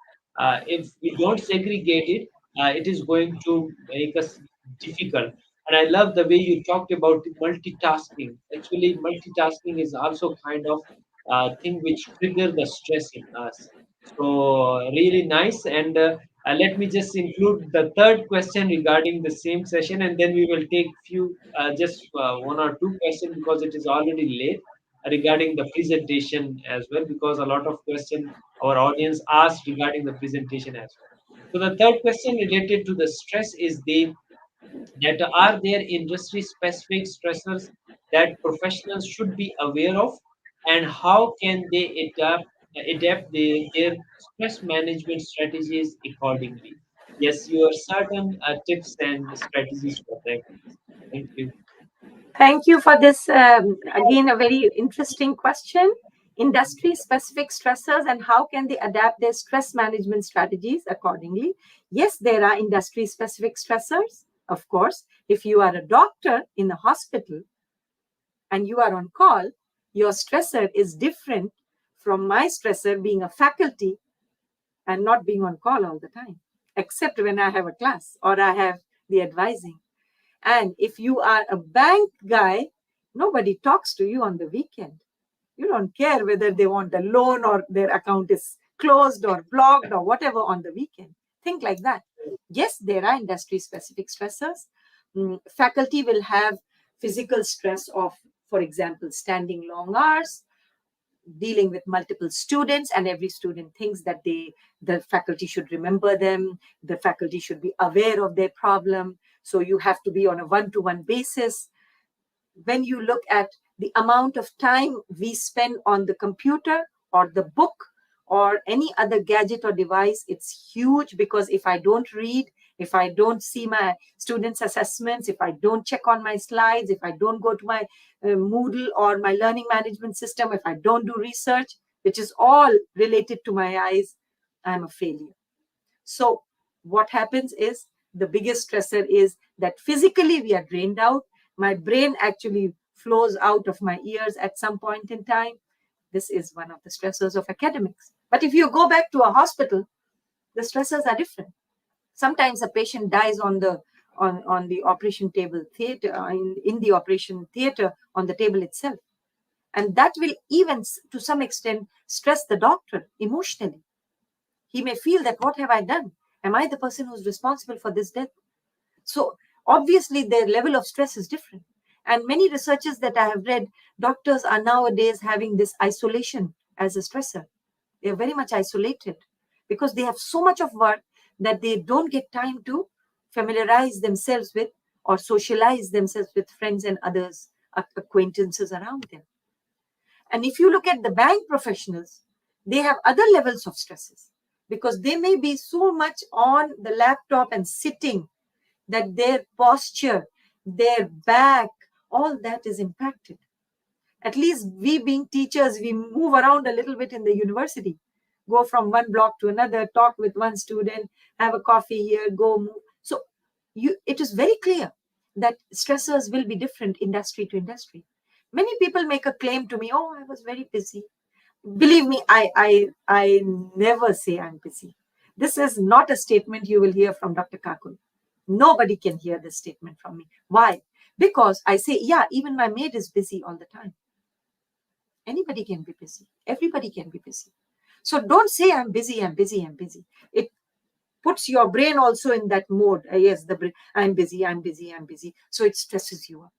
S1: if we don't segregate it, it is going to make us difficult. And I love the way you talked about the multitasking. Actually, multitasking is also kind of thing which trigger the stress in us. So really nice. And let me just include the third question regarding the same session, and then we will take few just one or two questions, because it is already late, regarding the presentation as well, because a lot of question our audience asked regarding the presentation as well. So the third question related to the stress is the that are there industry specific stressors that professionals should be aware of, and how can they adapt their stress management strategies accordingly? Yes, your certain tips and strategies for that, please. Thank you.
S2: Thank you for this, again, a very interesting question. Industry specific stressors and how can they adapt their stress management strategies accordingly? Yes, there are industry specific stressors. Of course, if you are a doctor in a hospital and you are on call, your stressor is different from my stressor being a faculty and not being on call all the time, except when I have a class or I have the advising. And if you are a bank guy, nobody talks to you on the weekend. You don't care whether they want a loan or their account is closed or blocked or whatever on the weekend. Think like that. Yes, there are industry specific stressors. Faculty will have physical stress of, for example, standing long hours, dealing with multiple students, and every student thinks that the faculty should remember them, the faculty should be aware of their problem, so you have to be on a one-to-one basis. When you look at the amount of time we spend on the computer or the book or any other gadget or device, it's huge, because if I don't read, if I don't see my students' assessments, if I don't check on my slides, if I don't go to my Moodle or my learning management system, if I don't do research, which is all related to my eyes, I'm a failure. So what happens is, the biggest stressor is that physically we are drained out. My brain actually flows out of my ears at some point in time. This is one of the stressors of academics. But if you go back to a hospital, the stressors are different. Sometimes a patient dies on the operation table theater, in the operation theater, on the table itself. And that will even to some extent stress the doctor emotionally. He may feel that, what have I done? Am I the person who's responsible for this death? So obviously their level of stress is different. And many researches that I have read, doctors are nowadays having this isolation as a stressor. They're very much isolated because they have so much of work that they don't get time to familiarize themselves with or socialize themselves with friends and others, acquaintances around them. And if you look at the bank professionals, they have other levels of stresses, because they may be so much on the laptop and sitting that their posture, their back, all that is impacted. At least we being teachers, we move around a little bit in the university, go from one block to another, talk with one student, have a coffee here, go move. So it is very clear that stressors will be different industry to industry. Many people make a claim to me, oh, I was very busy. Believe me, I never say I'm busy. This is not a statement you will hear from Dr. KAKUL. Nobody can hear this statement from me. Why? Because I say, yeah, even my maid is busy all the time. Anybody can be busy. Everybody can be busy. So don't say I'm busy, I'm busy, I'm busy. It puts your brain also in that mode. Yes, the brain, I'm busy, I'm busy, I'm busy. So it stresses you up.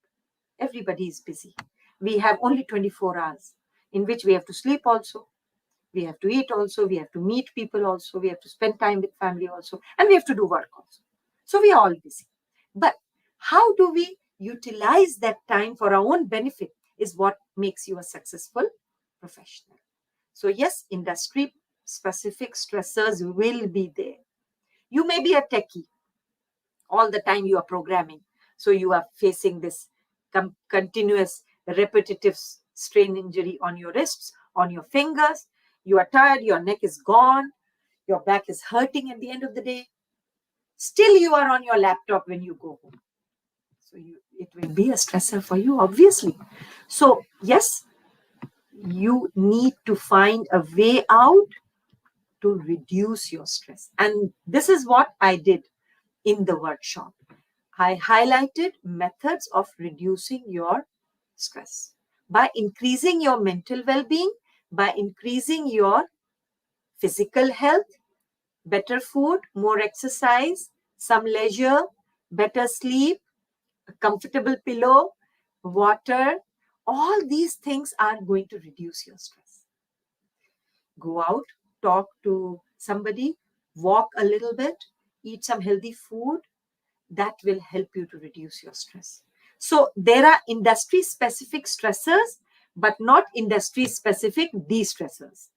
S2: Everybody is busy. We have only 24 hours in which we have to sleep also. We have to eat also. We have to meet people also. We have to spend time with family also. And we have to do work also. So we are all busy. But how do we utilize that time for our own benefit is what makes you a successful professional. So yes, industry specific stressors will be there. You may be a techie. All the time you are programming. So you are facing this continuous repetitive strain injury on your wrists, on your fingers. You are tired, your neck is gone, your back is hurting at the end of the day. Still you are on your laptop when you go home. So it will be a stressor for you, obviously. So yes, you need to find a way out to reduce your stress. And this is what I did in the workshop. I highlighted methods of reducing your stress by increasing your mental well-being, by increasing your physical health, better food, more exercise, some leisure, better sleep, a comfortable pillow, water. All these things are going to reduce your stress. Go out, talk to somebody, walk a little bit, eat some healthy food. That will help you to reduce your stress. So there are industry specific stressors, but not industry specific de-stressors.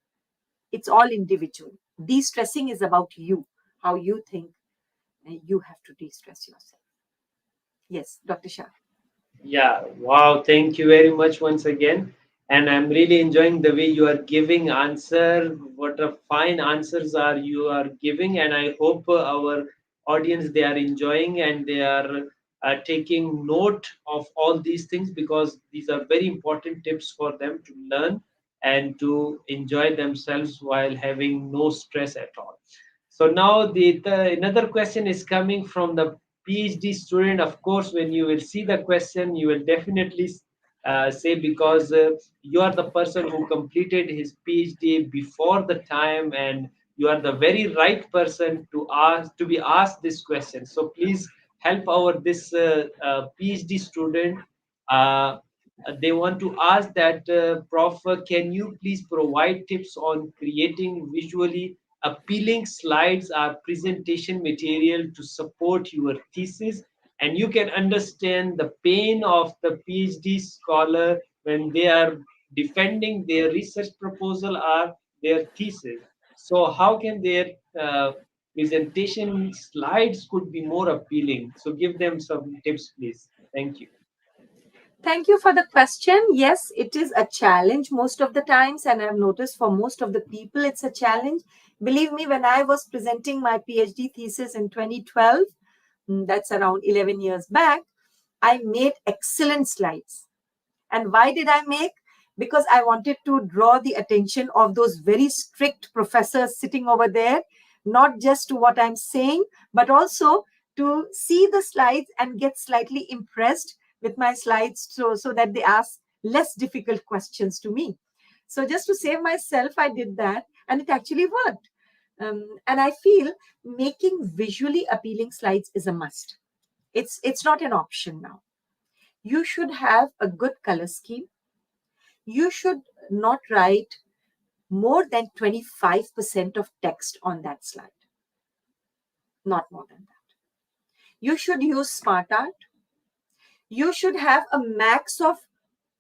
S2: It's all individual. De-stressing is about you, how you think you have to de-stress yourself. Yes, Dr. Shah.
S1: Yeah, wow, thank you very much once again. And I'm really enjoying the way you are giving answer. What a fine answers are you are giving, and I hope our audience they are enjoying and they are taking note of all these things, because these are very important tips for them to learn and to enjoy themselves while having no stress at all. So now the another question is coming from the PhD student. Of course, when you will see the question, you will definitely say, because you are the person who completed his PhD before the time, and you are the very right person to be asked this question. So please help our this PhD student Uh, they want to ask that, Prof, can you please provide tips on creating visually appealing slides or presentation material to support your thesis? And you can understand the pain of the PhD scholar when they are defending their research proposal or their thesis. So, how can their presentation slides could be more appealing? So, give them some tips, please. Thank you.
S2: Thank you for the question. Yes, it is a challenge most of the times, and I've noticed for most of the people it's a challenge. Believe me, when I was presenting my PhD thesis in 2012, that's around 11 years back, I made excellent slides. And why did I make? Because I wanted to draw the attention of those very strict professors sitting over there, not just to what I'm saying, but also to see the slides and get slightly impressed with my slides so that they ask less difficult questions to me. So just to save myself, I did that, and it actually worked. And I feel making visually appealing slides is a must. It's not an option now. You should have a good color scheme. You should not write more than 25% of text on that slide, not more than that. You should use smart art. You should have a max of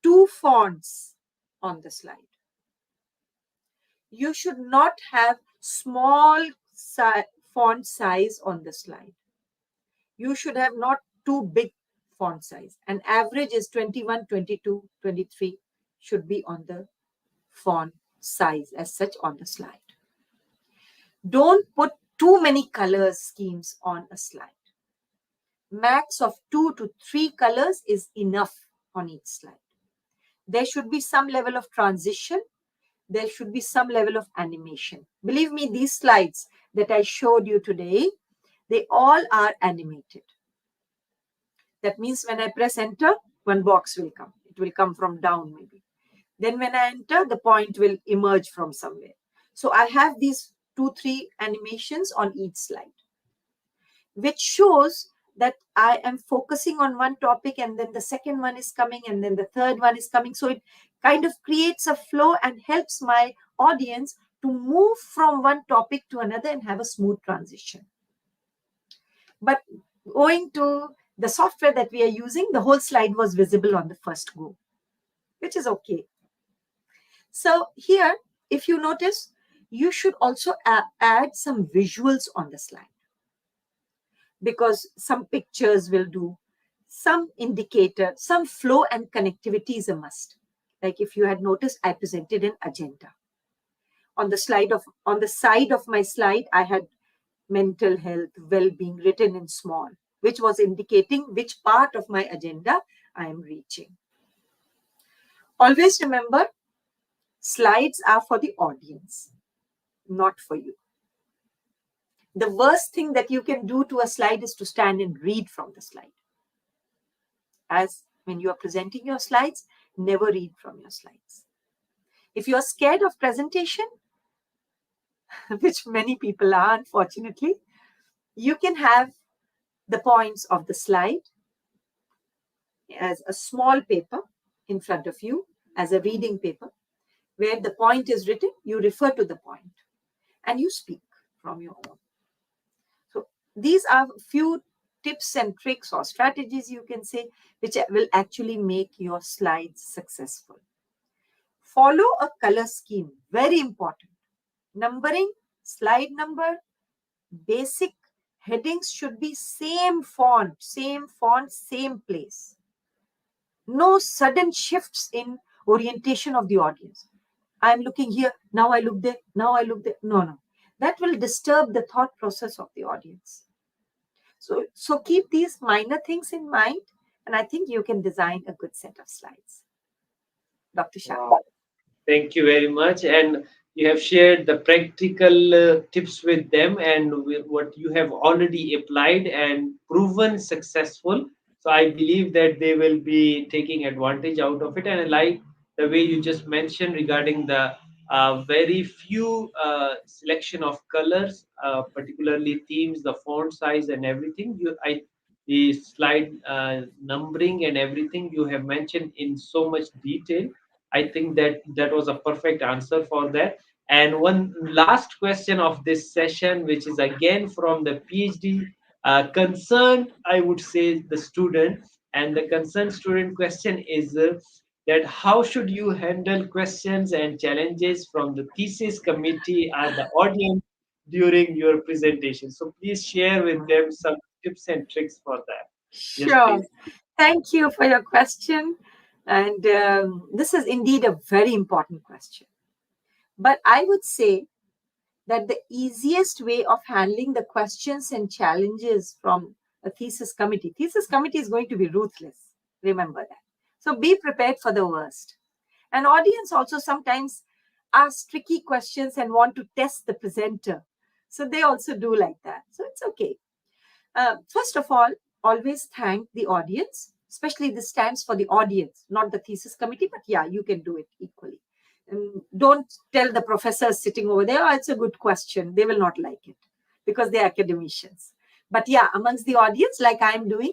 S2: 2 fonts on the slide. You should not have small font size on the slide. You should have not too big font size. An average is 21, 22, 23 should be on the font size as such on the slide. Don't put too many color schemes on a slide. Max of 2 to 3 colors is enough on each slide. There should be some level of transition. There should be some level of animation. Believe me, these slides that I showed you today, they all are animated. That means when I press enter, one box will come. It will come from down maybe. Then when I enter, the point will emerge from somewhere. So I have these 2-3 animations on each slide, which shows that I am focusing on one topic, and then the second one is coming, and then the third one is coming. So it kind of creates a flow and helps my audience to move from one topic to another and have a smooth transition. But owing to the software that we are using, the whole slide was visible on the first go, which is okay. So here, if you notice, you should also add some visuals on the slide, because some pictures will do, some indicator, some flow and connectivity is a must. Like if you had noticed, I presented an agenda. On the side of my slide, I had mental health, well-being written in small, which was indicating which part of my agenda I am reaching. Always remember, slides are for the audience, not for you. The worst thing that you can do to a slide is to stand and read from the slide. As when you are presenting your slides, never read from your slides. If you are scared of presentation, which many people are, unfortunately, you can have the points of the slide as a small paper in front of you, as a reading paper, where the point is written, you refer to the point and you speak from your own. So these are a few tips and tricks or strategies, you can say, which will actually make your slides successful. Follow a color scheme, very important. Numbering, slide number, basic headings should be same font, same place. No sudden shifts in orientation of the audience. I'm looking here, now I look there, now I look there. No. That will disturb the thought process of the audience. So keep these minor things in mind, and I think you can design a good set of slides. Dr. Shah.
S1: Wow. Thank you very much. And you have shared the practical tips with them and what you have already applied and proven successful. So I believe that they will be taking advantage out of it. And I like the way you just mentioned regarding the very few selection of colors, particularly themes, the font size, and everything. I the slide numbering and everything you have mentioned in so much detail. I think that that was a perfect answer for that. And one last question of this session, which is again from the PhD concerned, I would say, the student. And the concerned student question is that how should you handle questions and challenges from the thesis committee or the audience during your presentation? So please share with them some tips and tricks for that. Yes,
S2: Sure.
S1: please.
S2: Thank you for your question. And this is indeed a very important question. But I would say that the easiest way of handling the questions and challenges from a thesis committee is going to be ruthless. Remember that. So be prepared for the worst. An audience also sometimes asks tricky questions and want to test the presenter. So they also do like that. So it's okay. First of all, always thank the audience, especially this stands for the audience, not the thesis committee, but yeah, you can do it equally. Don't tell the professors sitting over there, oh, it's a good question. They will not like it because they're academicians. But yeah, amongst the audience, like I'm doing,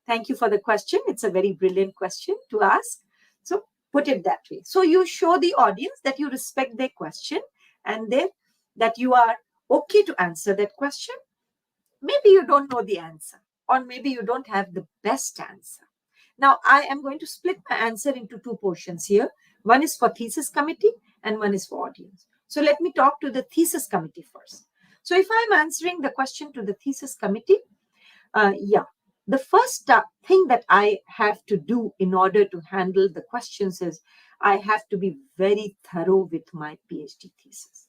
S2: thank you for the question. It's a very brilliant question to ask. So put it that way. So you show the audience that you respect their question and that you are okay to answer that question. Maybe you don't know the answer, or maybe you don't have the best answer. Now, I am going to split my answer into two portions here. One is for thesis committee and one is for audience. So let me talk to the thesis committee first. So if I'm answering the question to the thesis committee, the first thing that I have to do in order to handle the questions is I have to be very thorough with my PhD thesis.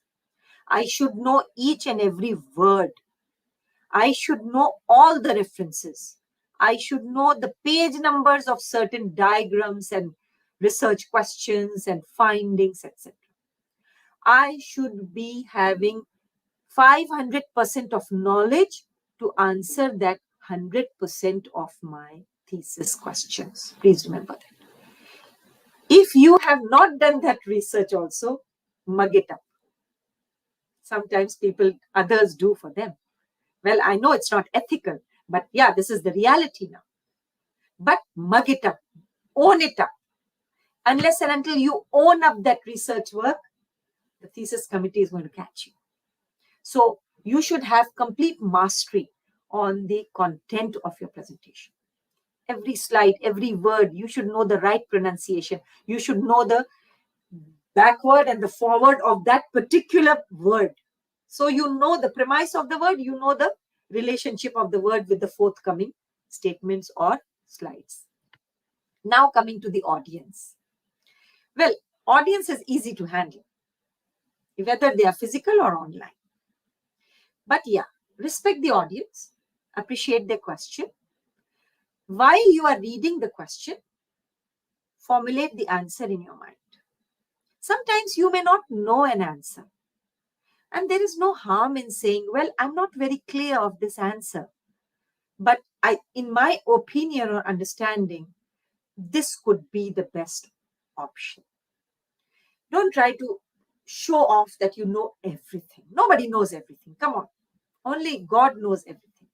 S2: I should know each and every word. I should know all the references. I should know the page numbers of certain diagrams and research questions and findings, etc. I should be having 500% of knowledge to answer that 100% of my thesis questions. Please remember that. If you have not done that research also, mug it up. Sometimes others do for them. Well, I know it's not ethical, but yeah, this is the reality now. But mug it up, own it up. Unless and until you own up that research work, the thesis committee is going to catch you. So you should have complete mastery on the content of your presentation. Every slide, every word, you should know the right pronunciation. You should know the backward and the forward of that particular word. So you know the premise of the word, you know the relationship of the word with the forthcoming statements or slides. Now coming to the audience. Well, audience is easy to handle, whether they are physical or online. But yeah, respect the audience, appreciate their question. While you are reading the question, formulate the answer in your mind. Sometimes you may not know an answer. And there is no harm in saying, well, I'm not very clear of this answer. But in my opinion or understanding, this could be the best option. Don't try to show off that you know everything. Nobody knows everything. Come on. Only God knows everything.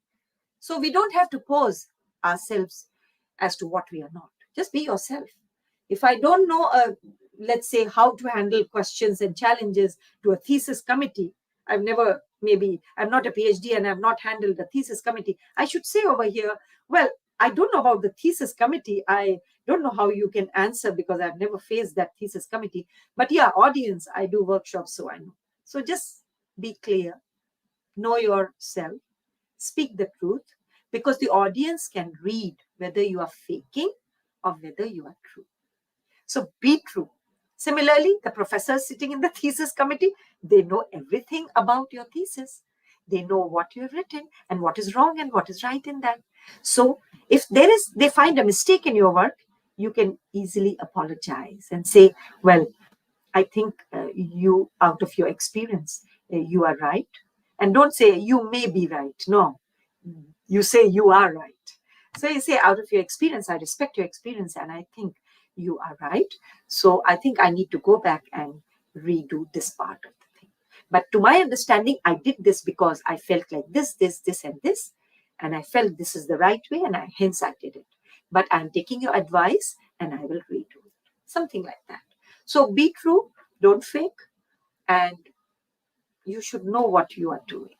S2: So we don't have to pose ourselves as to what we are not. Just be yourself. If I don't know, let's say, how to handle questions and challenges to a thesis committee, I'm not a PhD and I've not handled the thesis committee. I should say over here, well, I don't know about the thesis committee. I don't know how you can answer because I've never faced that thesis committee. But yeah, audience, I do workshops, so I know. So just be clear, know yourself, speak the truth, because the audience can read whether you are faking or whether you are true. So be true. Similarly, the professors sitting in the thesis committee, they know everything about your thesis. They know what you have written and what is wrong and what is right in that. So if they find a mistake in your work, you can easily apologize and say, well, I think you, out of your experience, you are right. And don't say you may be right. No, you say you are right. So you say, out of your experience, I respect your experience and I think you are right. So I think I need to go back and redo this part of the thing. But to my understanding, I did this because I felt like this, and this. and I felt this is the right way, and hence I did it. But I'm taking your advice and I will redo it. Something like that. So be true, don't fake, and you should know what you are doing.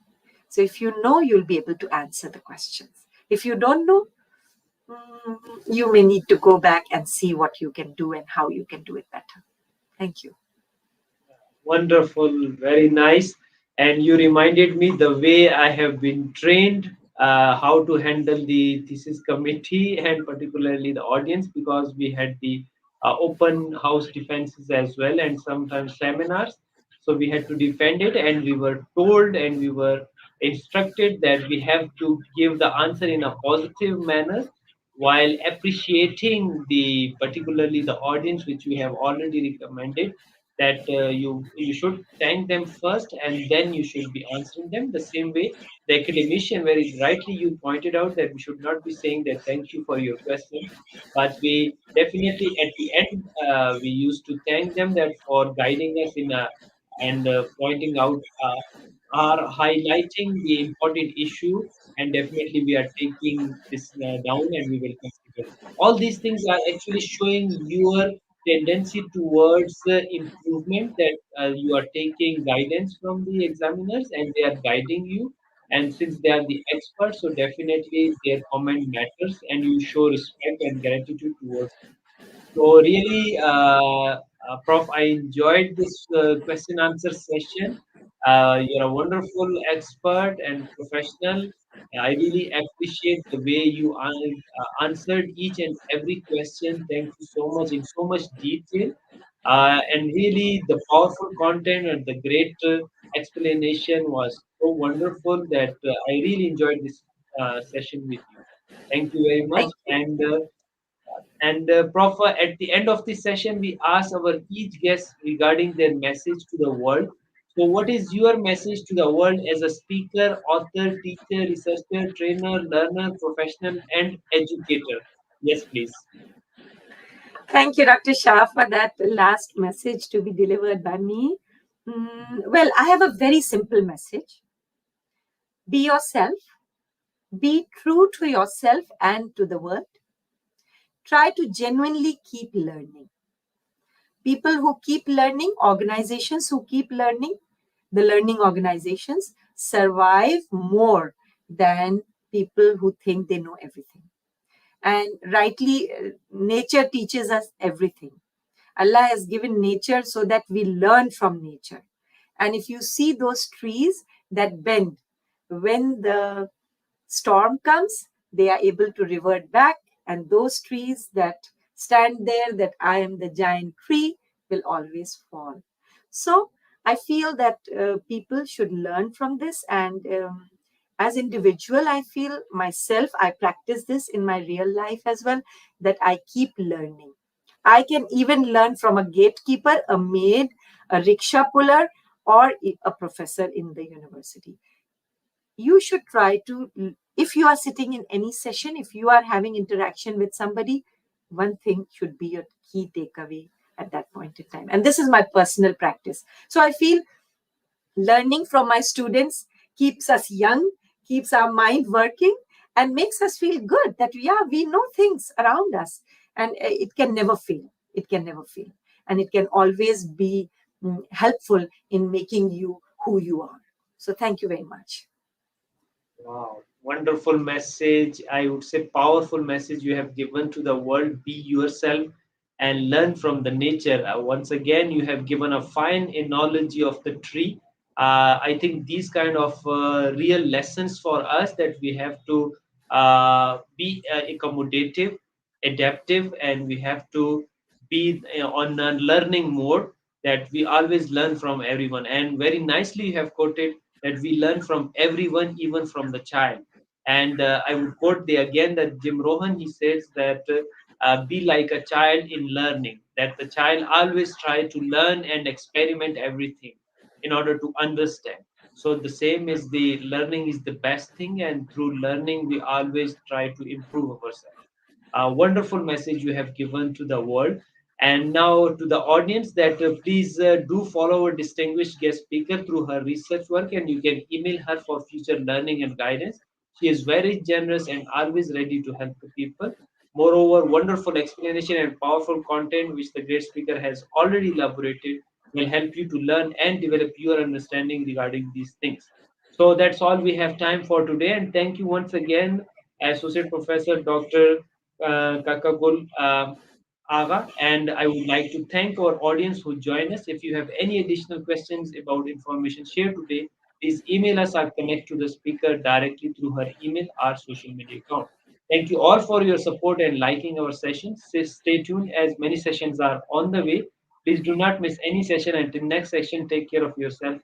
S2: So if you know, you'll be able to answer the questions. If you don't know, you may need to go back and see what you can do and how you can do it better. Thank you.
S1: Wonderful, very nice. And you reminded me the way I have been trained how to handle the thesis committee and particularly the audience, because we had the open house defenses as well and sometimes seminars. So we had to defend it, and we were told and we were instructed that we have to give the answer in a positive manner while appreciating the particularly the audience which we have already recommended, that you should thank them first and then you should be answering them the same way the academician very rightly you pointed out that we should not be saying that thank you for your question, but we definitely at the end we used to thank them that for guiding us in a and pointing out are highlighting the important issue, and definitely we are taking this down and we will consider. All these things are actually showing your tendency towards improvement, that you are taking guidance from the examiners and they are guiding you. And since they are the experts, so definitely their comment matters and you show respect and gratitude towards them. So really, Prof, I enjoyed this question answer session. You're a wonderful expert and professional. I really appreciate the way you answered each and every question. Thank you so much in so much detail. And really, the powerful content and the great explanation was so wonderful that I really enjoyed this session with you. Thank you very much.
S2: Thank you.
S1: And Prof, at the end of this session, we ask our each guest regarding their message to the world. So, what is your message to the world as a speaker, author, teacher, researcher, trainer, learner, professional, and educator? Yes, please.
S2: Thank you, Dr. Shah, for that last message to be delivered by me. Well, I have a very simple message. Be yourself, be true to yourself and to the world. Try to genuinely keep learning. People who keep learning, organizations who keep learning, the learning organizations survive more than people who think they know everything. And rightly, nature teaches us everything. Allah has given nature so that we learn from nature. And if you see those trees that bend, when the storm comes, they are able to revert back. And those trees that stand there, that I am the giant tree, will always fall. So I feel that people should learn from this. And as individual, I feel myself, I practice this in my real life as well, that I keep learning. I can even learn from a gatekeeper, a maid, a rickshaw puller, or a professor in the university. You should try to, if you are sitting in any session, if you are having interaction with somebody, one thing should be your key takeaway at that point in time. And this is my personal practice. So I feel learning from my students keeps us young, keeps our mind working, and makes us feel good that, yeah, we know things around us. And it can never fail. It can never fail. And it can always be helpful in making you who you are. So thank you very much.
S1: Wow, wonderful message. I would say powerful message you have given to the world. Be yourself and learn from the nature. Once again, you have given a fine analogy of the tree. I think these kind of real lessons for us, that we have to be accommodative, adaptive, and we have to be on a learning mode, that we always learn from everyone. And very nicely you have quoted that we learn from everyone, even from the child. And I would quote the again that Jim Rohn, he says that be like a child in learning, that the child always try to learn and experiment everything in order to understand. So the same is the learning is the best thing, and through learning we always try to improve ourselves. A wonderful message you have given to the world. And now to the audience, that please do follow our distinguished guest speaker through her research work, and you can email her for future learning and guidance. She is very generous and always ready to help the people. Moreover, wonderful explanation and powerful content which the great speaker has already elaborated will help you to learn and develop your understanding regarding these things. So that's all we have time for today. And thank you once again, Associate Professor Dr. KAKUL AGHA. And I would like to thank our audience who joined us. If you have any additional questions about information shared today, please email us or connect to the speaker directly through her email or social media account. Thank you all for your support and liking our sessions. Stay tuned as many sessions are on the way. Please do not miss any session. Until next session, take care of yourself.